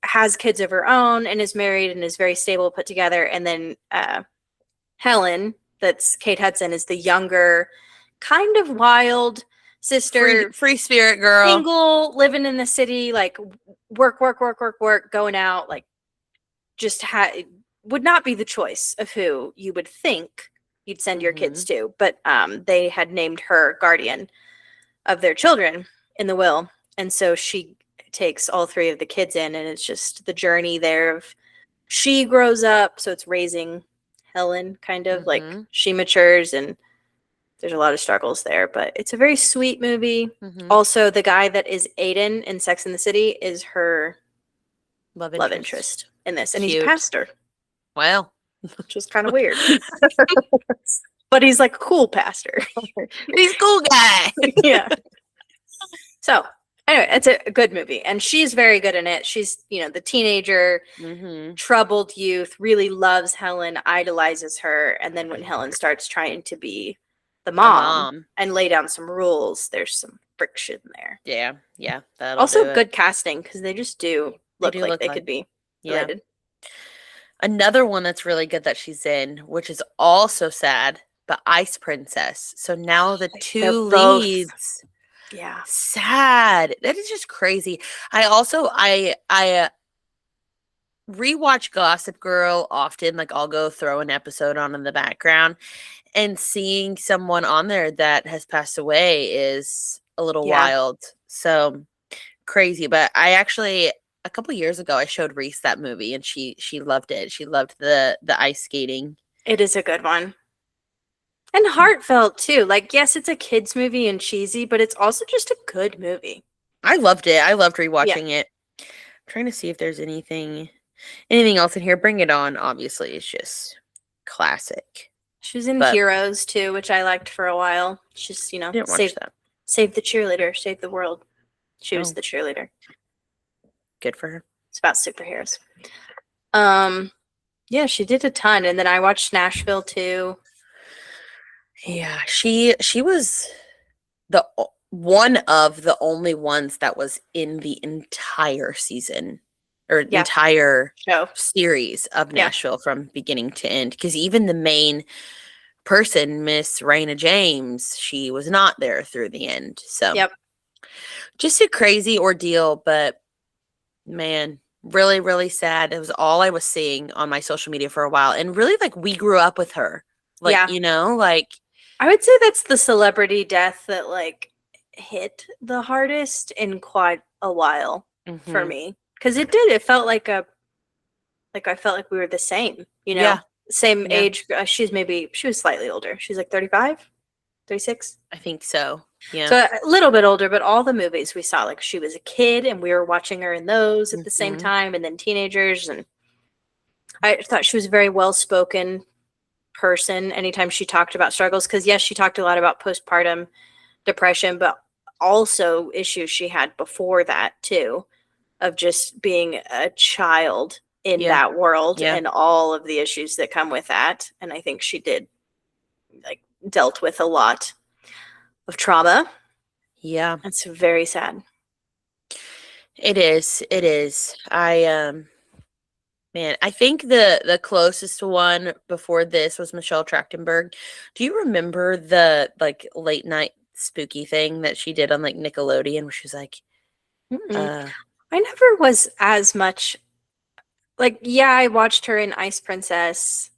has kids of her own and is married and is very stable, put together. And then Helen, that's Kate Hudson, is the younger, kind of wild sister. Free spirit girl. Single, living in the city, like work, going out, like just would not be the choice of who you would think you'd send your kids to. But they had named her guardian of their children in the will. And so she takes all 3 of the kids in, and it's just the journey there of she grows up. So it's raising Helen, kind of like she matures, and there's a lot of struggles there, but it's a very sweet movie. Also, the guy that is Aiden in Sex and the City is her love interest in this, and he's a pastor. Well, which is kind of weird, but he's like a cool pastor. He's a cool guy. Yeah. So anyway, it's a good movie, and she's very good in it. She's, the teenager, troubled youth, really loves Helen, idolizes her. And then when Helen starts trying to be the mom and lay down some rules, there's some friction there. Yeah. Also good casting, because they just do look like they could be related. Another one that's really good that she's in, which is also sad, but Ice Princess. So now the 2 leads Yeah. Sad. That is just crazy. I rewatch Gossip Girl often. Like, I'll go throw an episode on in the background, and seeing someone on there that has passed away is a little wild. So crazy. But I actually, a couple years ago, I showed Reese that movie, and she loved it. She loved the ice skating. It is a good one. And heartfelt too. Like, yes, it's a kids movie and cheesy, but it's also just a good movie. I loved it. I loved rewatching it. I'm trying to see if there's anything else in here. Bring It On, obviously, it's just classic. She was in Heroes too, which I liked for a while. She's, save the cheerleader, save the world. She was the cheerleader. Good for her. It's about superheroes. Yeah, she did a ton. And then I watched Nashville too. Yeah, she was the one of the only ones that was in the entire season or entire series of Nashville from beginning to end. Because even the main person, Miss Raina James, she was not there through the end. So just a crazy ordeal, but man, really, really sad. It was all I was seeing on my social media for a while. And really, like, we grew up with her. Like, you know, like, I would say that's the celebrity death that, like, hit the hardest in quite a while for me. Because it did. It felt like I felt like we were the same, you know? Yeah. Same age. She was slightly older. She's like 35, 36. I think so. Yeah. So a little bit older, but all the movies we saw, like, she was a kid and we were watching her in those at the same time, and then teenagers. And I thought she was a very well-spoken person anytime she talked about struggles. Because yes, she talked a lot about postpartum depression, but also issues she had before that too, of just being a child in that world and all of the issues that come with that. And I think she did, like, dealt with a lot of trauma. Yeah. It's very sad. It is. It is. Man, I think the closest one before this was Michelle Trachtenberg. Do you remember the, like, late night spooky thing that she did on, like, Nickelodeon, where she was like, I never was as much, like, I watched her in Ice Princess,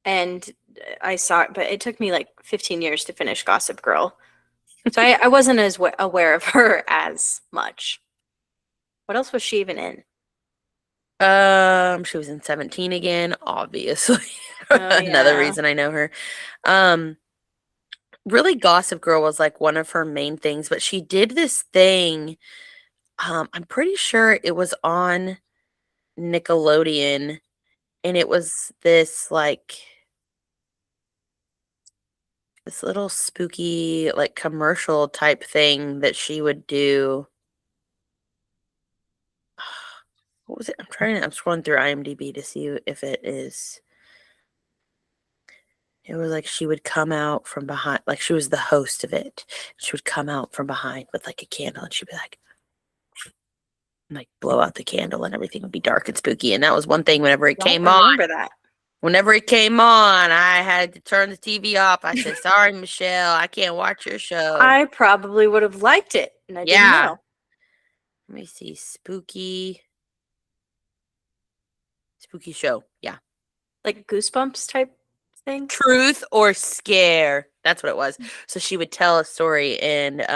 and I saw it, but it took me like 15 years to finish Gossip Girl. So I wasn't as aware of her as much. What else was she even in? She was in 17 again, obviously. Another reason I know her. Really, Gossip Girl was, like, one of her main things, but she did this thing. I'm pretty sure it was on Nickelodeon, and it was this, like, this little spooky, like, commercial type thing that she would do. What was it? I'm scrolling through IMDb to see if it is. It was like she would come out from behind, like, she was the host of it. She would come out from behind with, like, a candle, and she'd be like blow out the candle, and everything would be dark and spooky. And that was one thing whenever it came on. Remember that. Whenever it came on, I had to turn the TV off. I said, sorry, Michelle, I can't watch your show. I probably would have liked it, and I didn't know. Let me see. Spooky show. Yeah. Like Goosebumps type thing? Truth or Scare. That's what it was. So she would tell a story, and it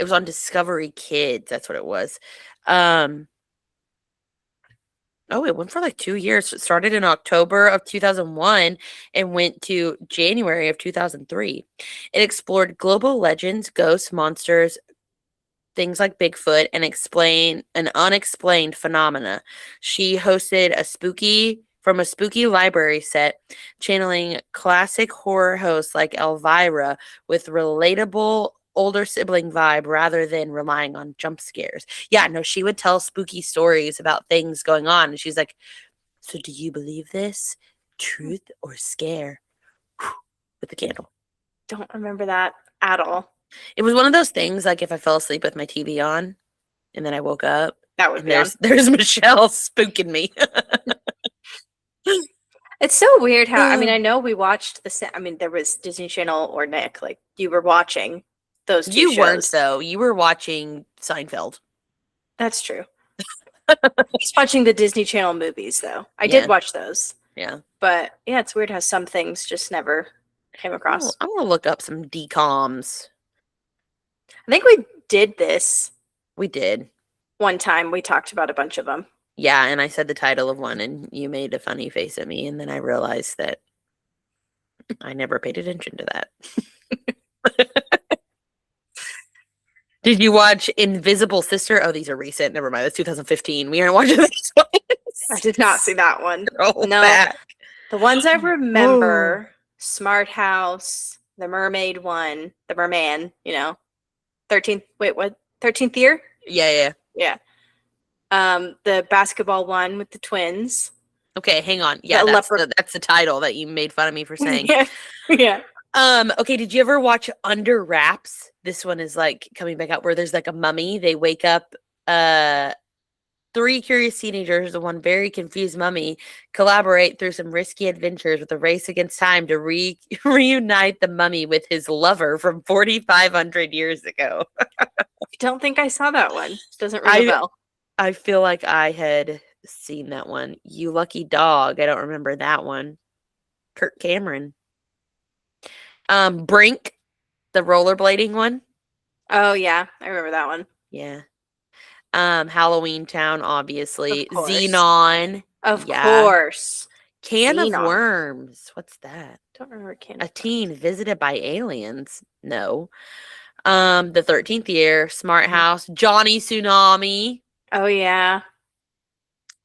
was on Discovery Kids. That's what it was. It went for like 2 years. It started in October of 2001 and went to January of 2003. It explored global legends, ghosts, monsters, things like Bigfoot, and explain an unexplained phenomena. She hosted a spooky library set, channeling classic horror hosts like Elvira with relatable older sibling vibe rather than relying on jump scares. Yeah, no, she would tell spooky stories about things going on, and she's like, so do you believe this? Truth or scare? With the candle. Don't remember that at all. It was one of those things, like, if I fell asleep with my TV on and then I woke up, that would be there's Michelle spooking me. It's so weird how, I mean, I know we watched there was Disney Channel or Nick, like you were watching those two You shows. weren't, though. You were watching Seinfeld. That's true. I was watching the Disney Channel movies, though. I did watch those. Yeah. But yeah, it's weird how some things just never came across. I'm going to look up some DCOMs. I think we did this. We did. One time we talked about a bunch of them. Yeah, and I said the title of one, and you made a funny face at me, and then I realized that I never paid attention to that. Did you watch Invisible Sister? Oh, these are recent. Never mind. That's 2015. We aren't watching these ones. I did not see that one. No. Back. The ones I remember, Smart House, the Mermaid one, the Merman, 13th year? Yeah. The basketball one with the twins. Okay, hang on. Yeah, that's the title that you made fun of me for saying. Yeah. Okay, did you ever watch Under Wraps? This one is like coming back out where there's like a mummy. They wake up, 3 curious teenagers and one very confused mummy collaborate through some risky adventures with a race against time to reunite the mummy with his lover from 4,500 years ago. I don't think I saw that one. Doesn't ring a bell. I feel like I had seen that one. You Lucky Dog. I don't remember that one. Kirk Cameron. Brink, the rollerblading one. Oh yeah, I remember that one. Yeah. Halloween Town, obviously. Xenon. Of course. Can of Worms. What's that? Don't remember A teen visited by aliens. No. The 13th Year, Smart House, Johnny Tsunami. Oh yeah.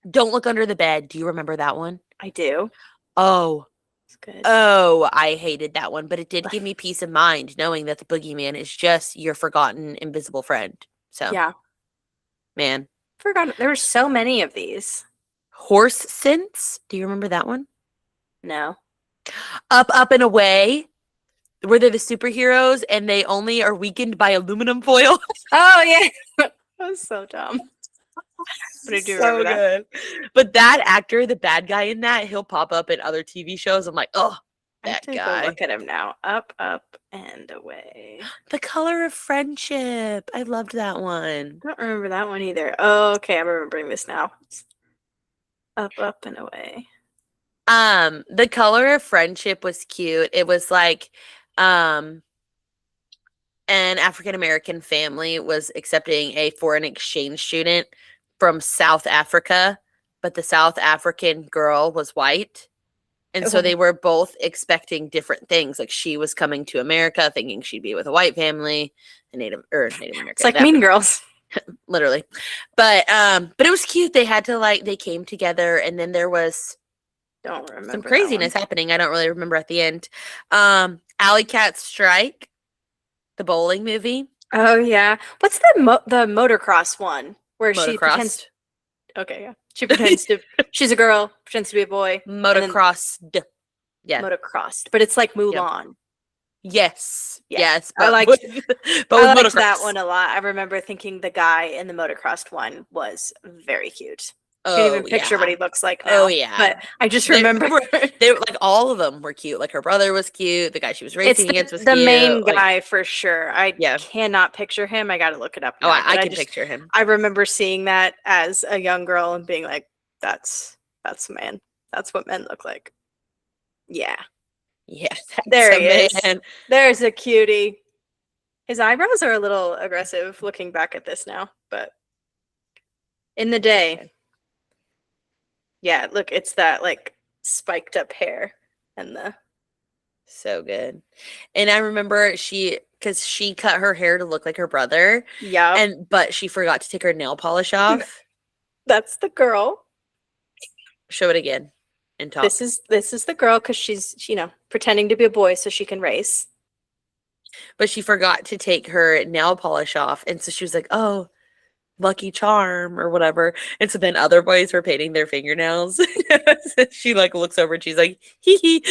Don't Look Under the Bed. Do you remember that one? I do. Oh. It's good. Oh, I hated that one, but it did give me peace of mind knowing that the boogeyman is just your forgotten invisible friend. So yeah. Man. Forgotten. There were so many of these. Horse Sense. Do you remember that one? No. Up and Away. Where they're the superheroes and they only are weakened by aluminum foil. Oh yeah. That was so dumb. But I do remember that. Good. But that actor, the bad guy in that, he'll pop up in other TV shows. I'm like, oh, that guy. Look at him now. Up and Away. The Color of Friendship. I loved that one. I don't remember that one either. Oh, okay. I'm remembering this now. Up and Away. The Color of Friendship was cute. It was like, an African-American family was accepting a foreign exchange student from South Africa, but the South African girl was white. And so they were both expecting different things. Like she was coming to America thinking she'd be with a white family, Native American. It's like Mean Girls. Literally. But it was cute. They had to they came together and then there was some craziness happening. I don't really remember at the end. Alley Cat Strike, the bowling movie. Oh yeah. What's the motocross one where she pretends? Okay, yeah. She pretends to. She's a girl, pretends to be a boy. Motocrossed. Yeah. Motocrossed, but it's like Mulan. Yes. Yes. I liked that one a lot. I remember thinking the guy in the motocrossed one was very cute. I can't even picture what he looks like now. Oh yeah. But I just remember they were like all of them were cute. Like her brother was cute. The guy she was racing against was the cute. main guy for sure. I cannot picture him. I gotta look it up now. Oh, I can picture him. I remember seeing that as a young girl and being like, that's a man. That's what men look like. Yeah. Yeah. There he is. There's a cutie. His eyebrows are a little aggressive looking back at this now, but in the day. Yeah, look, it's that like spiked up hair and the so good. And I remember because she cut her hair to look like her brother. Yeah. But she forgot to take her nail polish off. That's the girl. Show it again and talk. This is the girl because she's pretending to be a boy so she can race. But she forgot to take her nail polish off, and so she was like, "Oh, Lucky Charm," or whatever. And so then other boys were painting their fingernails. She looks over and she's like, hee hee.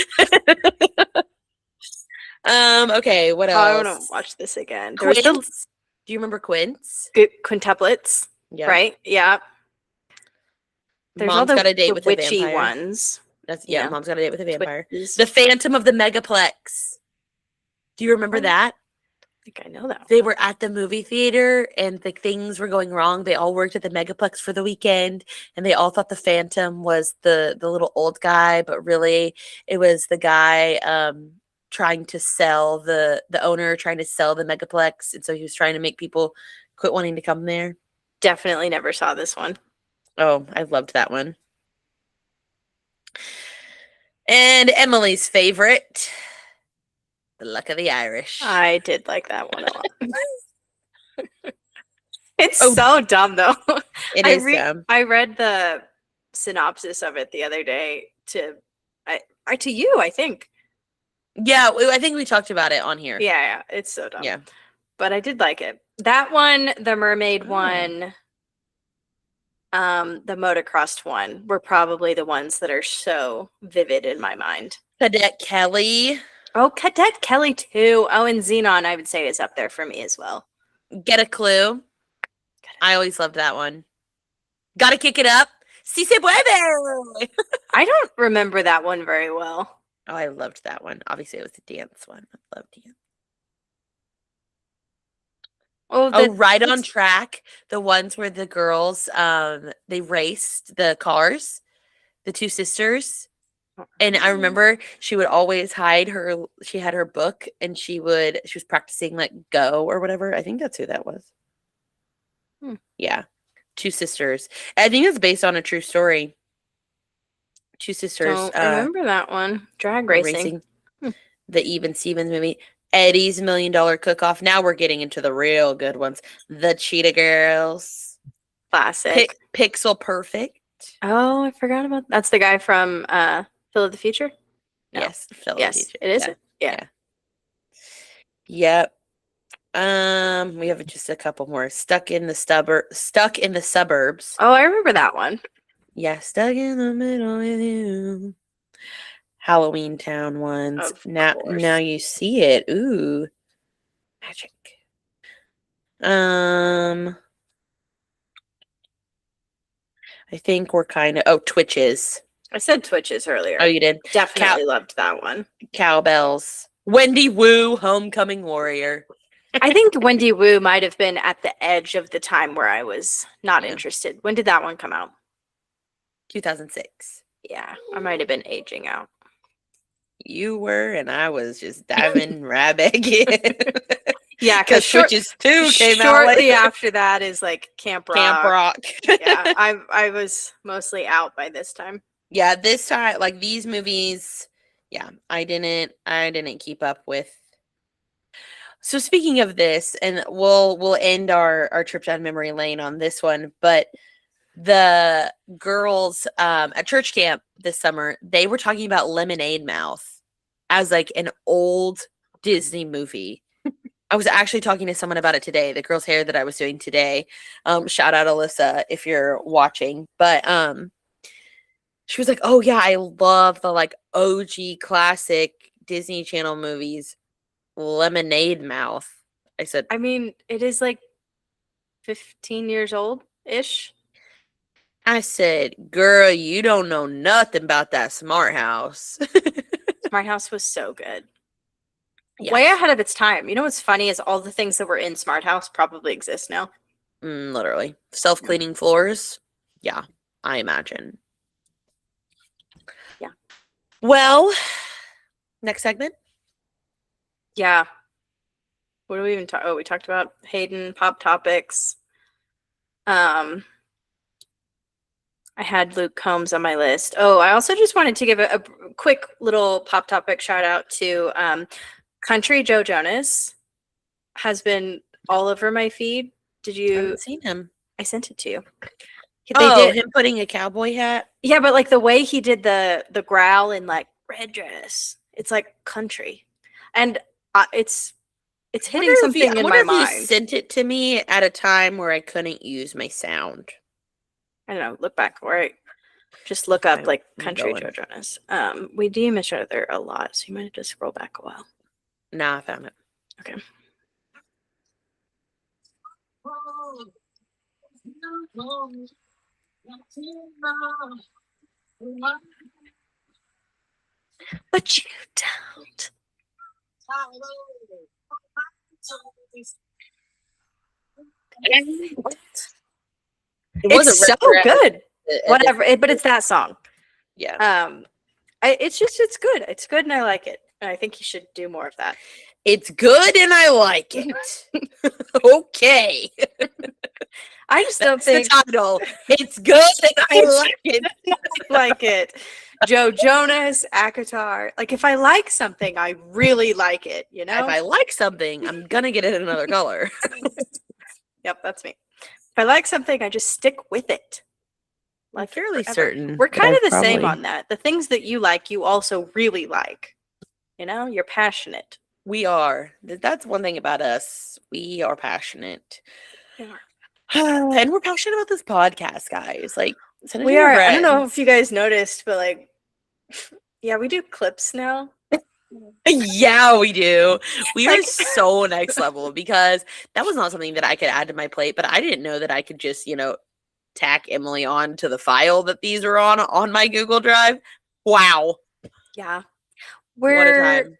Okay, what else? I want to watch this again. Do you remember Quince? Quintuplets. Yeah. Right? Yeah. There's Mom's all got a date with witchy a vampire. ones. Mom's Got a Date with a Vampire. Twitches. The Phantom of the Megaplex. Do you remember that? I think I know that. They were at the movie theater and things were going wrong. They all worked at the Megaplex for the weekend and they all thought the Phantom was the little old guy, but really it was the guy trying to sell the owner trying to sell the Megaplex. And so he was trying to make people quit wanting to come there. Definitely never saw this one. Oh, I loved that one. And Emily's favorite, The Luck of the Irish. I did like that one a lot. It's so dumb, though. It is dumb. I read the synopsis of it the other day to you, I think. Yeah, I think we talked about it on here. Yeah, it's so dumb. Yeah. But I did like it. That one, the mermaid one, the motocrossed one were probably the ones that are so vivid in my mind. Cadet Kelly. Oh, Cadet Kelly too. Oh, and Xenon, I would say, is up there for me as well. Get a Clue. I always loved that one. Gotta Kick It Up. Si se puede. I don't remember that one very well. Oh, I loved that one. Obviously, it was the dance one. I loved dance. Oh, Right on Track. The ones where the girls, they raced the cars, the two sisters. And I remember she would always hide she had her book and she was practicing like Go or whatever. I think that's who that was. Yeah. Two sisters. I think it's based on a true story. Two sisters. Don't remember that one. Drag racing. The Even Stevens movie. Eddie's $1 Million Cook-Off. Now we're getting into the real good ones. The Cheetah Girls. Classic. Pixel Perfect. Oh, I forgot about that's the guy from Phil of the Future? No. Yes, Phil of the Future. It is. Yeah. Yep. We have just a couple more. Stuck in the Suburbs. Oh, I remember that one. Yeah, Stuck in the Middle with You. Halloween Town ones. Now you see it. Ooh. Magic. I think we're kind of Twitches. I said Twitches earlier. Oh, you did? Definitely loved that one. Cowbells. Wendy Wu, Homecoming Warrior. I think Wendy Wu might have been at the edge of the time where I was not interested. When did that one come out? 2006. Yeah, I might have been aging out. You were, and I was just diving right back in. Yeah, because Twitches 2 came out shortly after that is like Camp Rock. Yeah, I was mostly out by this time. Yeah, this time, like these movies, yeah, I didn't keep up with. So speaking of this, and we'll end our trip down memory lane on this one, but the girls at church camp this summer, they were talking about Lemonade Mouth as like an old Disney movie. I was actually talking to someone about it today, the girl's hair that I was doing today. Shout out Alyssa if you're watching. But she was like, oh yeah, I love the like OG classic Disney Channel movies, Lemonade Mouth. I said, I mean, it is like 15 years old-ish. I said, girl, you don't know nothing about that Smart House. Smart House was so good. Yes. Way ahead of its time. You know what's funny is all the things that were in Smart House probably exist now. Literally. Self-cleaning floors. Yeah, I imagine. Yeah. Well, next segment. Yeah. What do we even talk? Oh, we talked about Hayden, pop topics. I had Luke Combs on my list. Oh, I also just wanted to give a quick little pop topic shout out to Country Joe Jonas. Has been all over my feed. Did you? I haven't seen him. I sent it to you. Him putting a cowboy hat. Yeah, but like the way he did the growl in like red dress, it's like country, and it's hitting something in my mind. You sent it to me at a time where I couldn't use my sound. I don't know. Look back, right? Just look up like Country Joe Jonas. We DM each other a lot, so you might have to scroll back a while. Nah, I found it. Okay. But you don't. It's so good. Whatever, but it's that song. Yeah. It's good. It's good, and I like it. And I think you should do more of that. It's good, and I like it. Okay. I just don't think the title. It's good, and I like it. Like it. Joe Jonas, Akatar. Like, if I like something, I really like it, you know? If I like something, I'm gonna get it in another color. Yep, that's me. If I like something, I just stick with it. I'm fairly certain. We're kind of the same on that. The things that you like, you also really like. You know, you're passionate. We are. That's one thing about us. We are passionate. We are. And we're passionate about this podcast, guys. Like, we are. I don't know if you guys noticed, but like, yeah, we do clips now. Yeah, we do. We are so next level, because that was not something that I could add to my plate, but I didn't know that I could just, tack Emily on to the file that these are on my Google Drive. Wow. Yeah. What a time.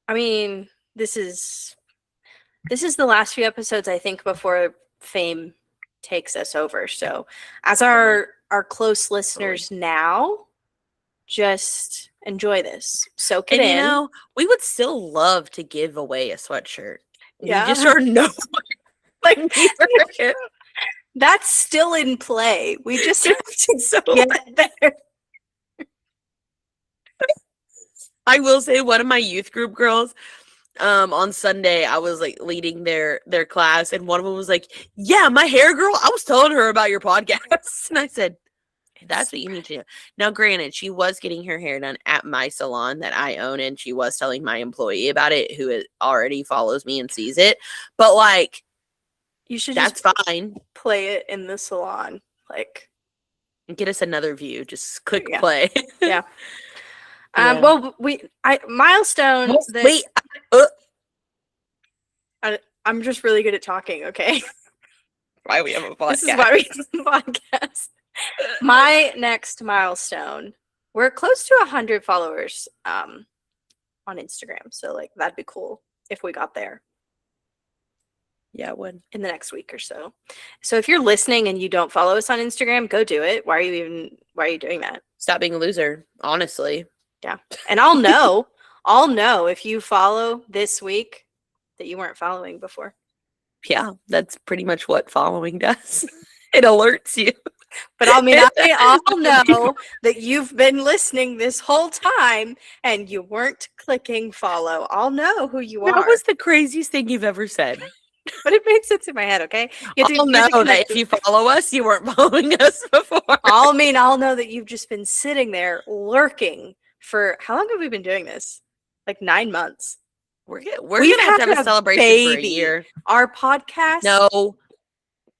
I mean, this is the last few episodes, I think, before fame takes us over. So as our close listeners now, just enjoy this. Soak it in. We would still love to give away a sweatshirt. Yeah. We just are nowhere. Like, that's still in play. We just have to get there. I will say, one of my youth group girls, on Sunday, I was like leading their class, and one of them was like, "Yeah, my hair girl, I was telling her about your podcast." And I said, "That's what you need to do." Now, granted, she was getting her hair done at my salon that I own, and she was telling my employee about it, who already follows me and sees it. But like, you should that's fine. Play it in the salon, like, get us another view. Just click play. Yeah. Well, milestone. Wait. I'm just really good at talking. Okay. Why we have a podcast? This is why we have a podcast. My next milestone. We're close to 100 followers on Instagram, so like that'd be cool if we got there. Yeah, it would. In the next week or so. So if you're listening and you don't follow us on Instagram, go do it. Why are you doing that? Stop being a loser, honestly. Yeah. And I'll know if you follow this week that you weren't following before. Yeah, that's pretty much what following does. It alerts you. But I'll know that you've been listening this whole time and you weren't clicking follow. I'll know who you are. That was the craziest thing you've ever said. But it made sense in my head, okay? I'll know that if you follow us, you weren't following us before. I'll know that you've just been sitting there lurking for, how long have we been doing this? Like 9 months. We're gonna have to have a celebration for a year. Our podcast? No,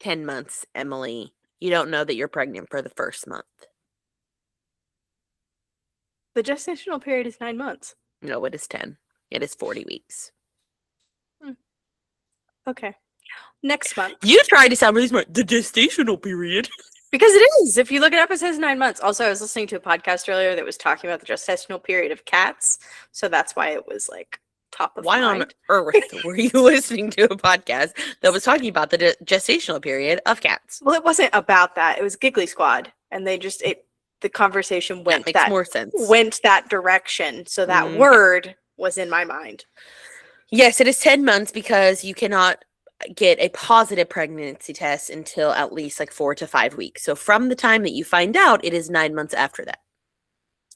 10 months, Emily. You don't know that you're pregnant for the first month. The gestational period is 9 months. No, it is 10. It is 40 weeks. Okay. Next month. You tried to sound really smart. The gestational period. Because it is. If you look it up, it says 9 months. Also, I was listening to a podcast earlier that was talking about the gestational period of cats. So that's why it was like top of mind. Why on earth were you listening to a podcast that was talking about the gestational period of cats? Well, it wasn't about that. It was Giggly Squad. And they just, the conversation went that makes more sense. Went that direction. So that word was in my mind. Yes, it is 10 months because you cannot get a positive pregnancy test until at least like 4 to 5 weeks. So from the time that you find out, it is 9 months after that.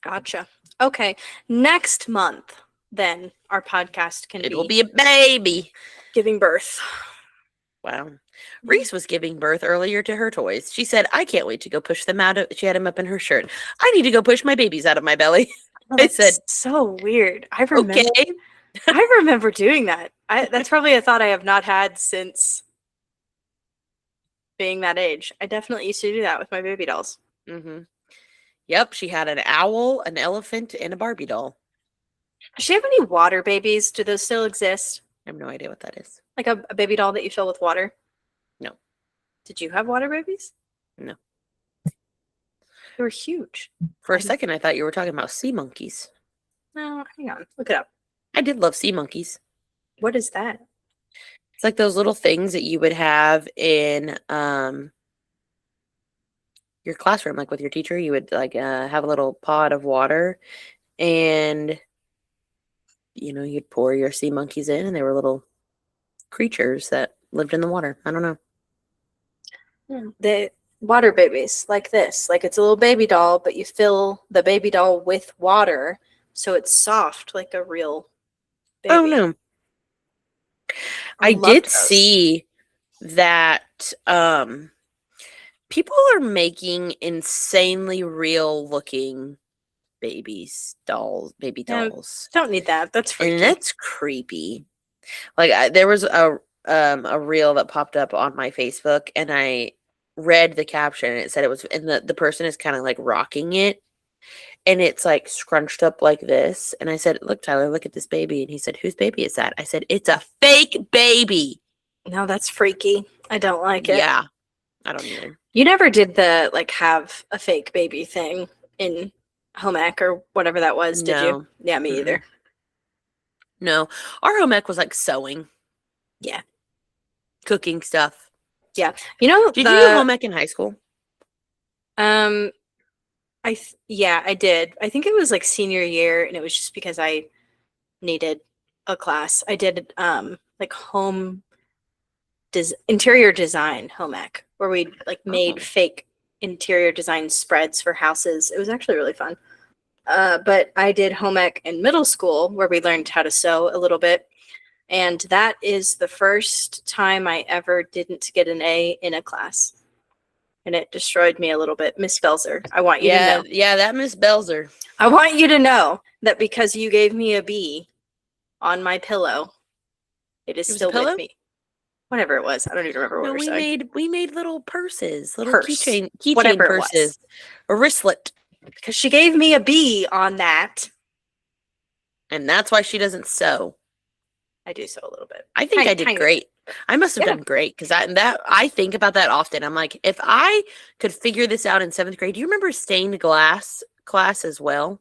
Gotcha. Okay. Next month, then, our podcast It will be a baby. Giving birth. Wow. Reese was giving birth earlier to her toys. She said, "I can't wait to go push them out." She had them up in her shirt. "I need to go push my babies out of my belly." I said, so weird. I remember. Okay. I remember doing that. That's probably a thought I have not had since being that age. I definitely used to do that with my baby dolls. Mm-hmm. Yep, she had an owl, an elephant, and a Barbie doll. Does she have any water babies? Do those still exist? I have no idea what that is. Like a baby doll that you fill with water? No. Did you have water babies? No. They were huge. For a second, I thought you were talking about sea monkeys. No, hang on. Look it up. I did love sea monkeys. What is that? It's like those little things that you would have in your classroom, like with your teacher. You would like have a little pot of water, and you'd pour your sea monkeys in, and they were little creatures that lived in the water. I don't know. The water babies, like this. Like it's a little baby doll, but you fill the baby doll with water, so it's soft like a real baby. Oh, no. I did see that people are making insanely real looking baby dolls. Don't need that. That's freaky. And that's creepy. Like there was a reel that popped up on my Facebook, and I read the caption, and it said it was, and the person is kind of like rocking it, and it's like scrunched up like this. And I said, "Look, Tyler, look at this baby." And he said, "Whose baby is that?" I said, "It's a fake baby." No, that's freaky. I don't like it. Yeah, I don't either. You never did the like have a fake baby thing in home ec or whatever that was, did you? Yeah, me either. No, our home ec was like sewing. Yeah. Cooking stuff. Yeah. Did you do home ec in high school? Yeah, I did. I think it was like senior year, and it was just because I needed a class. I did like interior design home ec, where we like made fake interior design spreads for houses. It was actually really fun. But I did home ec in middle school, where we learned how to sew a little bit. And that is the first time I ever didn't get an A in a class. And it destroyed me a little bit. Miss Belzer, I want you to know. Yeah, that Miss Belzer. I want you to know that because you gave me a B on my pillow, it is still with me. Whatever it was. I don't even remember what we said. We made little purses, little keychain purses, a wristlet. Because she gave me a B on that. And that's why she doesn't sew. I do sew a little bit. I think I did great. I must have done great, because I think about that often. I'm like, if I could figure this out in 7th grade. Do you remember stained glass class as well?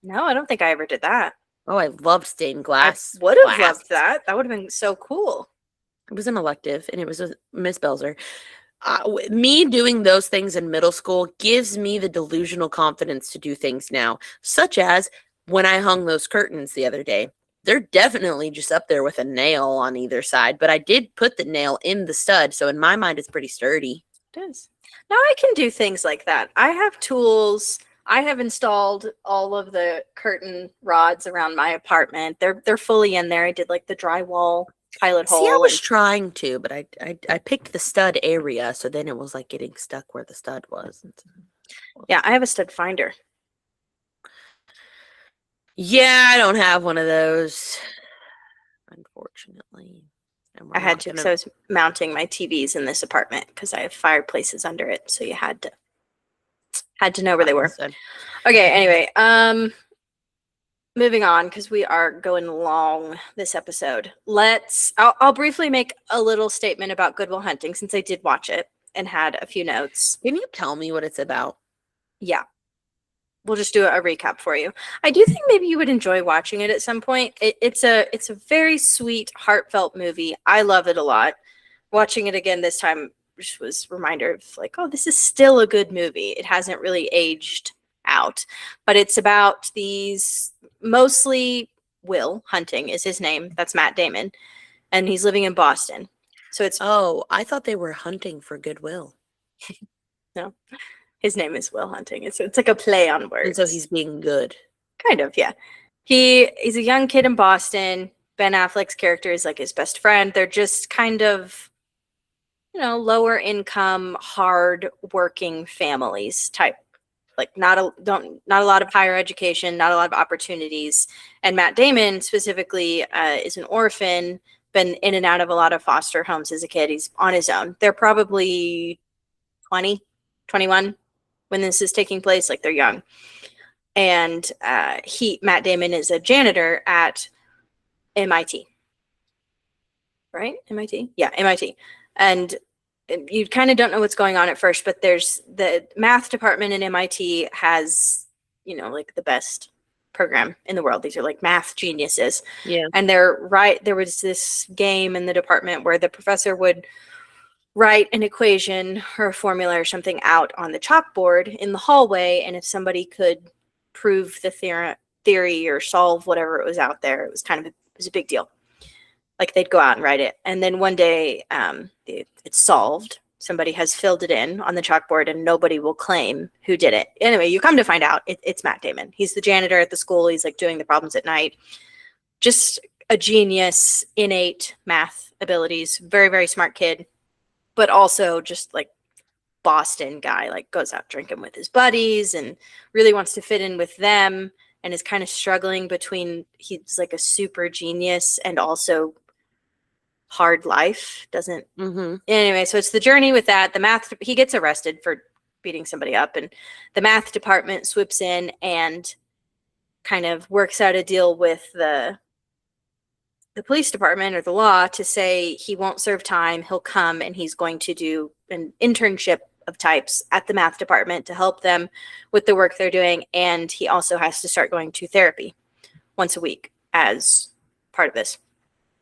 No, I don't think I ever did that. Oh, I loved stained glass. I would have loved that. That would have been so cool. It was an elective, and it was with Miss Belzer. Me doing those things in middle school gives me the delusional confidence to do things now, such as when I hung those curtains the other day. They're definitely just up there with a nail on either side, but I did put the nail in the stud, so in my mind, it's pretty sturdy. It is. Now I can do things like that. I have tools. I have installed all of the curtain rods around my apartment. They're fully in there. I did like the drywall pilot hole. See, I was trying to, but I picked the stud area, so then it was like getting stuck where the stud was. Yeah, I have a stud finder. Yeah, I don't have one of those, unfortunately. I had to, because I was mounting my TVs in this apartment because I have fireplaces under it, so you had to know where they were. Okay, anyway, moving on, because we are going long this episode. I'll briefly make a little statement about Good Will Hunting, since I did watch it and had a few notes. Can you tell me what it's about? Yeah. We'll just do a recap for you. I do think maybe you would enjoy watching it at some point. It's a very sweet, heartfelt movie. I love it a lot. Watching it again this time just was a reminder of like, oh, this is still a good movie. It hasn't really aged out. But it's about these, mostly Will Hunting is his name. That's Matt Damon. And he's living in Boston. So it's... Oh, I thought they were hunting for goodwill. No. His name is Will Hunting. It's like a play on words. And so he's being good. Kind of, yeah. He's a young kid in Boston. Ben Affleck's character is like his best friend. They're just kind of, lower income, hard working families type. Like not a lot of higher education, not a lot of opportunities. And Matt Damon specifically is an orphan, been in and out of a lot of foster homes as a kid. He's on his own. They're probably 20, 21 when this is taking place. Like they're young. And Matt Damon is a janitor at MIT. Right? MIT? Yeah, MIT. And you kind of don't know what's going on at first, but there's the math department in MIT has, like the best program in the world. These are like math geniuses. Yeah. And there was this game in the department where the professor would write an equation or a formula or something out on the chalkboard in the hallway. And if somebody could prove the theory or solve whatever it was out there, it was a big deal. Like they'd go out and write it. And then one day it's solved. Somebody has filled it in on the chalkboard and nobody will claim who did it. Anyway, you come to find out it's Matt Damon. He's the janitor at the school. He's like doing the problems at night. Just a genius, innate math abilities, very, very smart kid, but also just like Boston guy, like goes out drinking with his buddies and really wants to fit in with them and is kind of struggling between he's like a super genius and also hard life. Anyway, so it's the journey with that. The math, he gets arrested for beating somebody up and the math department swoops in and kind of works out a deal with the police department or the law to say he won't serve time. He'll come and he's going to do an internship of types at the math department to help them with the work they're doing. And he also has to start going to therapy once a week as part of this.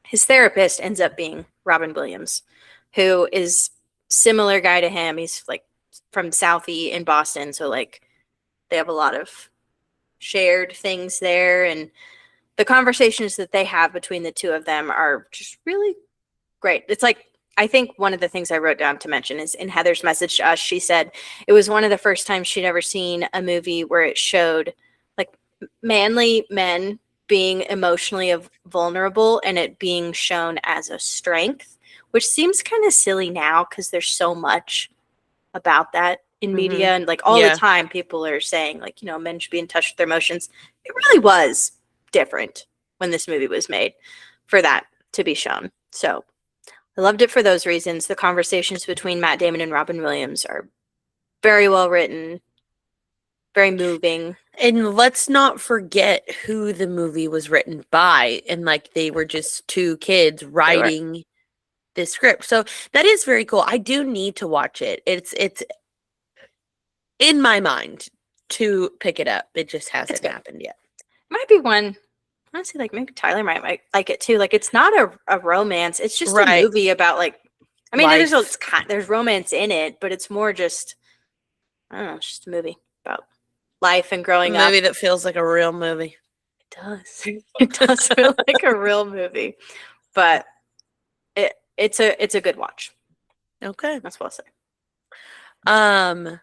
His therapist ends up being Robin Williams, who is similar guy to him. He's like from Southie in Boston. So like they have a lot of shared things there. And the conversations that they have between the two of them are just really great. It's like, I think one of the things I wrote down to mention is in Heather's message to us, she said it was one of the first times she'd ever seen a movie where it showed like manly men being emotionally vulnerable and it being shown as a strength, which seems kind of silly now because there's so much about that in media and like all the time people are saying like, men should be in touch with their emotions. It really was different when this movie was made for that to be shown. So I loved it for those reasons. The conversations between Matt Damon and Robin Williams are very well written, very moving. And let's not forget who the movie was written by. And like they were just two kids writing this script. So that is very cool. I do need to watch it. It's in my mind to pick it up. It just hasn't happened yet. Might be one. Honestly, like maybe Tyler might like it too. Like it's not a romance. It's just a movie about like. I mean, there's romance in it, but it's more just. I don't know. It's just a movie about life and growing up. A movie that feels like a real movie. It does. It does feel like a real movie, but it's a good watch. Okay, that's what I'll say.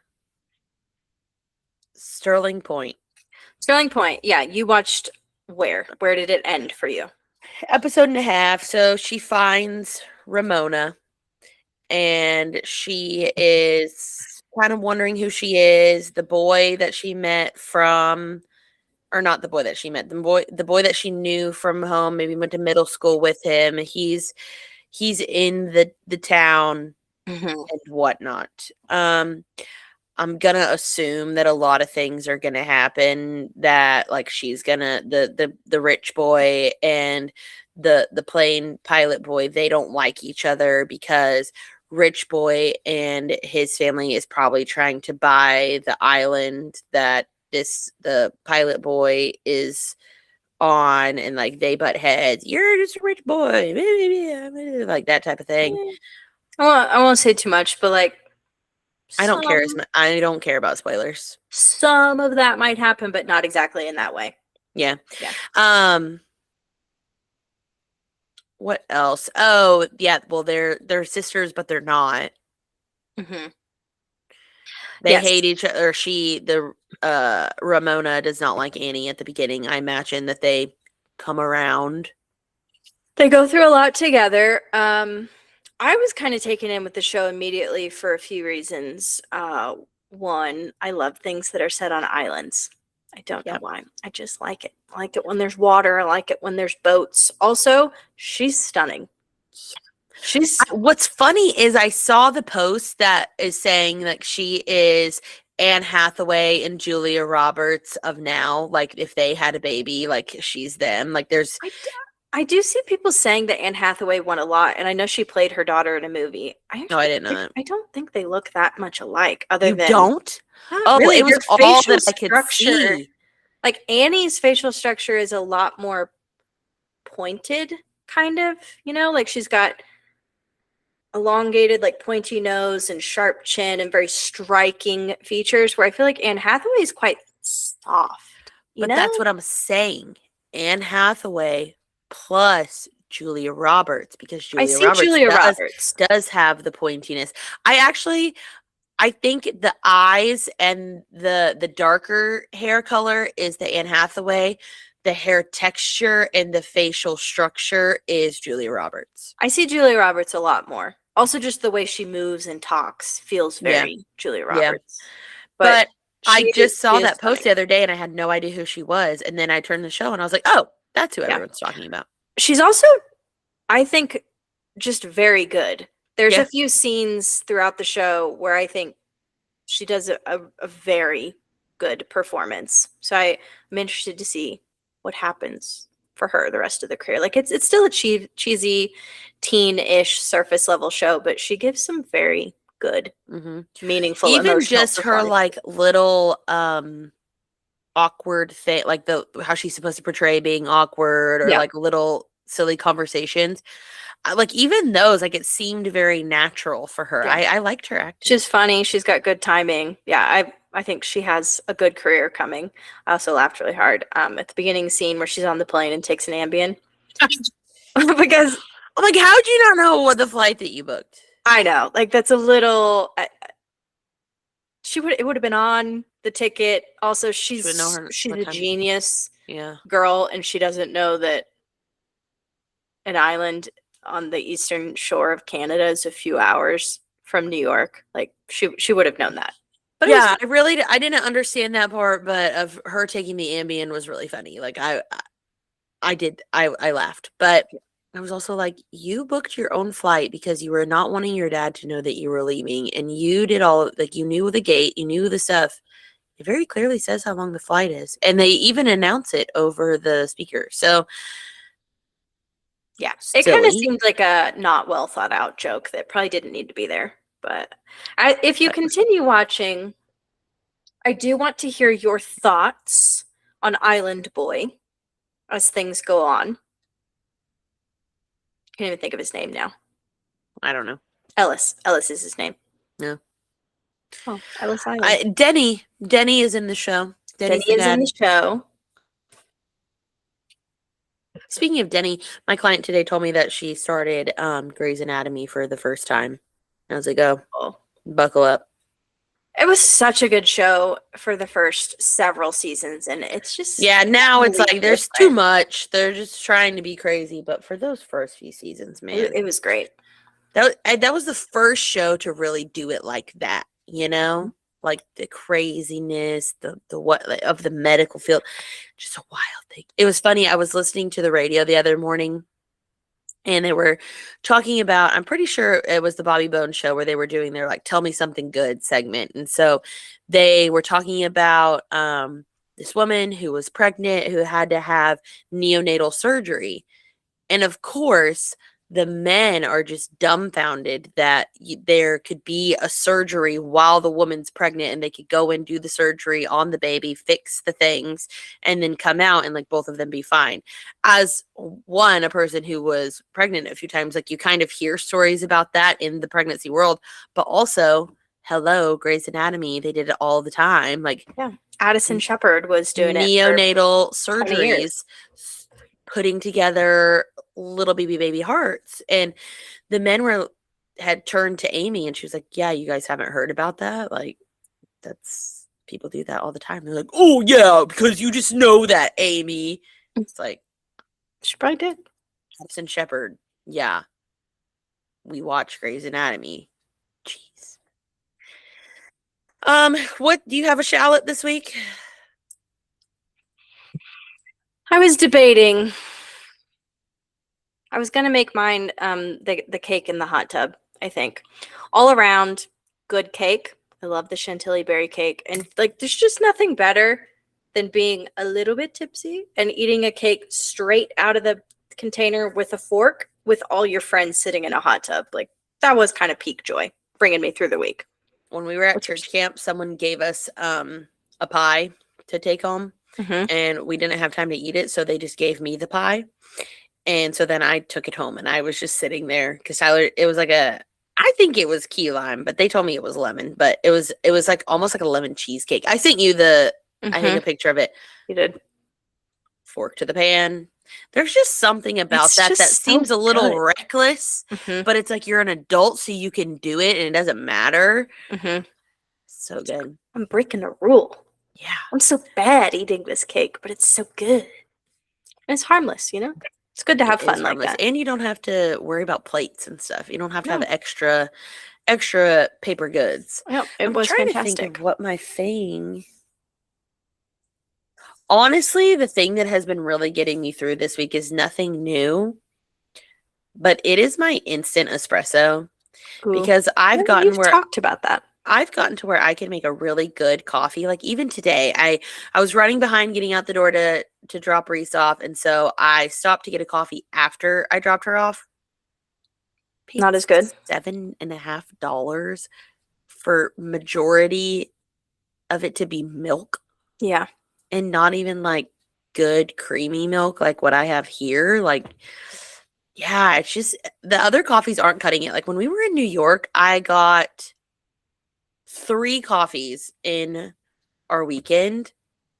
Sterling Point. Sterling Point. Yeah, you watched where? Where did it end for you? Episode and a half. So she finds Ramona and she is kind of wondering who she is. The boy that she met from, or not the boy that she met, the boy that she knew from home, maybe went to middle school with him. He's in the town and whatnot. I'm gonna assume that a lot of things are gonna happen, that like she's gonna the rich boy and the plane pilot boy, they don't like each other because rich boy and his family is probably trying to buy the island that the pilot boy is on, and like they butt heads. You're just a rich boy, like that type of thing. I won't say too much, but like I don't care as much. I don't care about spoilers. Some of that might happen, but not exactly in that way. Yeah. What else? Oh, yeah. Well, they're sisters, but they're not. They hate each other. Ramona does not like Annie at the beginning. I imagine that they come around. They go through a lot together. I was kind of taken in with the show immediately for a few reasons. One, I love things that are set on islands. I don't know why. I just like it. I like it when there's water. I like it when there's boats. Also, she's stunning. What's funny is I saw the post that is saying like she is Anne Hathaway and Julia Roberts of now. Like if they had a baby, like she's them. Like there's. I do see people saying that Anne Hathaway won a lot, and I know she played her daughter in a movie. I didn't know that. I don't think they look that much alike. Other than don't. Oh, really, it was all that I could see. Like Annie's facial structure is a lot more pointed, kind of, you know, like she's got elongated, like pointy nose and sharp chin and very striking features, where I feel like Anne Hathaway is quite soft. But that's what I'm saying. Anne Hathaway plus Julia Roberts, because Julia Roberts does have the pointiness. I think the eyes and the darker hair color is the Anne Hathaway. The hair texture and the facial structure is Julia Roberts. I see Julia Roberts a lot more. Also, just the way she moves and talks feels very Julia Roberts. Yeah. But I just saw that post the other day and I had no idea who she was. And then I turned the show and I was like, oh, that's who everyone's talking about. She's also, I think, just very good. There's a few scenes throughout the show where I think she does a very good performance. So I'm interested to see what happens for her the rest of the career. Like it's still a cheesy teen-ish surface level show, but she gives some very good, meaningful, even just her like little awkward thing, like how she's supposed to portray being awkward, or like little silly conversations. Like even those, like it seemed very natural for her. I liked her acting. She's funny. She's got good timing. Yeah, I think she has a good career coming. I also laughed really hard at the beginning scene where she's on the plane and takes an Ambien. Because I'm like, how'd you not know what the flight that you booked? I know, like that's a little. It would have been on the ticket. Also, she's a genius, girl, and she doesn't know that an island on the eastern shore of Canada is a few hours from New York. Like she would have known that. But yeah, I didn't understand that part, but of her taking the Ambien was really funny. Like I laughed, but I was also like, you booked your own flight because you were not wanting your dad to know that you were leaving, and you did all, like, you knew the gate, you knew the stuff. It very clearly says how long the flight is, and they even announce it over the speaker. So yeah, it kind of seemed like a not well thought out joke that probably didn't need to be there. But if you continue watching, I do want to hear your thoughts on Island Boy as things go on. Can't even think of his name now. I don't know. Ellis is his name. No. Oh, Ellis Island. Denny is in the show. Denny is in the show. Speaking of Denny, my client today told me that she started Grey's Anatomy for the first time. I was like, oh, buckle up. It was such a good show for the first several seasons, and it's just now it's like there's too much. They're just trying to be crazy, but for those first few seasons, man, it was great. That was the first show to really do it like that, you know, like the craziness, the what of the medical field, just a wild thing. It was funny. I was listening to the radio the other morning, and they were talking about, I'm pretty sure it was the Bobby Bones show, where they were doing their like Tell Me Something Good segment. And so they were talking about this woman who was pregnant, who had to have neonatal surgery. And of course, the men are just dumbfounded that there could be a surgery while the woman's pregnant, and they could go and do the surgery on the baby, fix the things, and then come out and like both of them be fine. As a person who was pregnant a few times, like you kind of hear stories about that in the pregnancy world, but also, hello, Grey's Anatomy, they did it all the time. Like Addison Shepherd was doing neonatal surgeries, putting together little baby hearts, and the men had turned to Amy, and she was like, yeah, you guys haven't heard about that? Like, that's, people do that all the time. They're like, oh yeah, because you just know that, Amy. It's like, she probably did. Addison Shepherd, yeah, we watch Grey's Anatomy. Jeez. What do you have a shallot this week? I was debating. I was gonna make mine the cake in the hot tub. I think all around good cake. I love the chantilly berry cake, and like there's just nothing better than being a little bit tipsy and eating a cake straight out of the container with a fork with all your friends sitting in a hot tub. Like that was kind of peak joy, bringing me through the week. When we were at church camp, someone gave us a pie to take home. and we didn't have time to eat it, so they just gave me the pie. And so then I took it home, and I was just sitting there because Tyler, it was like I think it was key lime, but they told me it was lemon, but it was like almost like a lemon cheesecake. I sent you I think a picture of it. You did. Fork to the pan. There's just something about that seems a little reckless, but it's like you're an adult, so you can do it, and it doesn't matter. So good. I'm breaking a rule. Yeah. I'm so bad eating this cake, but it's so good. And it's harmless, you know? It's good to have fun like that. And you don't have to worry about plates and stuff. You don't have to have extra paper goods. Yep, it was fantastic. To think of what my thing... Honestly, the thing that has been really getting me through this week is nothing new, but it is my instant espresso. Ooh. Because I've talked about that. I've gotten to where I can make a really good coffee. Like even today, I was running behind getting out the door to drop Reese off, and so I stopped to get a coffee after I dropped her off. Not as good. $7.50 for majority of it to be milk. Yeah. And not even like good creamy milk like what I have here. Like, yeah, it's just the other coffees aren't cutting it. Like when we were in New York, I got 3 coffees in our weekend.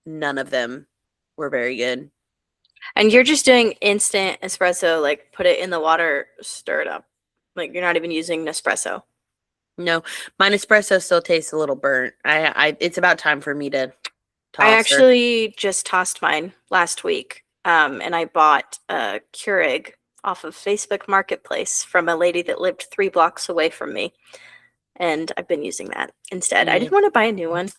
None of them were very good. And you're just doing instant espresso, like put it in the water, stir it up. Like you're not even using Nespresso. No, my Nespresso still tastes a little burnt. It's about time for me to I actually just tossed mine last week, and I bought a Keurig off of Facebook Marketplace from a lady that lived 3 blocks away from me, and I've been using that instead. I didn't want to buy a new one. So.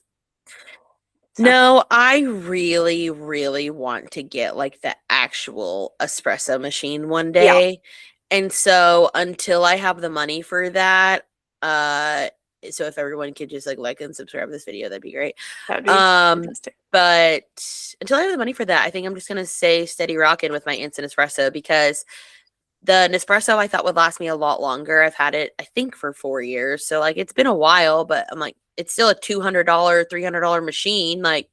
No, I really, really want to get like the actual espresso machine one day, and so until I have the money for that, so if everyone could just like and subscribe to this video, that'd be great. That'd be fantastic. But until I have the money for that, I think I'm just gonna stay steady rocking with my instant espresso because the Nespresso I thought would last me a lot longer. I've had it I think for 4 years, so like it's been a while, but I'm like it's still a $200, $300 machine. Like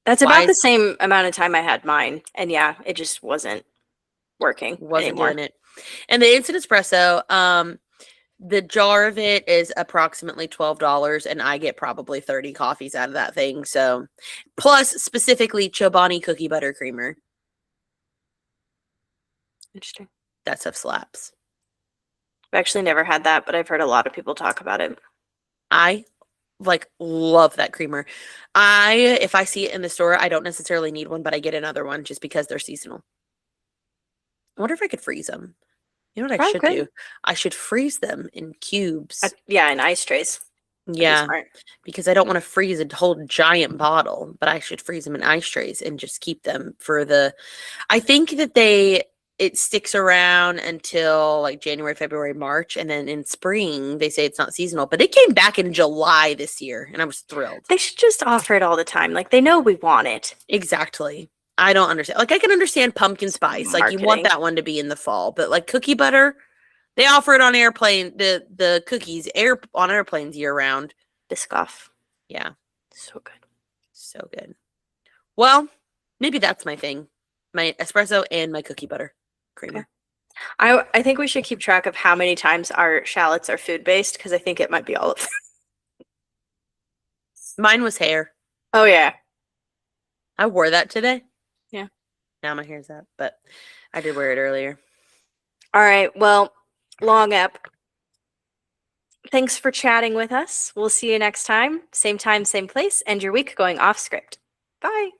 that's about the same amount of time I had mine, and yeah, it just wasn't working. Wasn't doing it. And the instant espresso, the jar of it is approximately $12, and I get probably 30 coffees out of that thing. So, plus specifically Chobani cookie butter creamer. Interesting. That stuff slaps. I've actually never had that, but I've heard a lot of people talk about it. I love that creamer. If I see it in the store, I don't necessarily need one, but I get another one just because they're seasonal. I wonder if I could freeze them. You know what I should do? I should freeze them in cubes. In ice trays. Yeah, because I don't want to freeze a whole giant bottle, but I should freeze them in ice trays and just keep them for I think that it sticks around until like January, February, March, and then in spring they say it's not seasonal, but it came back in July this year, and I was thrilled. They should just offer it all the time. Like they know we want it. Exactly. I don't understand. Like I can understand pumpkin spice. Marketing. Like you want that one to be in the fall, but like cookie butter, they offer it on airplane. The cookies on airplanes year round. Biscoff. Yeah. So good. So good. Well, maybe that's my thing. My espresso and my cookie butter creamer. Okay. I think we should keep track of how many times our shallots are food based because I think it might be all of them. Mine was hair. Oh yeah. I wore that today. Yeah. Now my hair's up, but I did wear it earlier. All right. Well, long up. Thanks for chatting with us. We'll see you next time. Same time, same place, and your week going off script. Bye.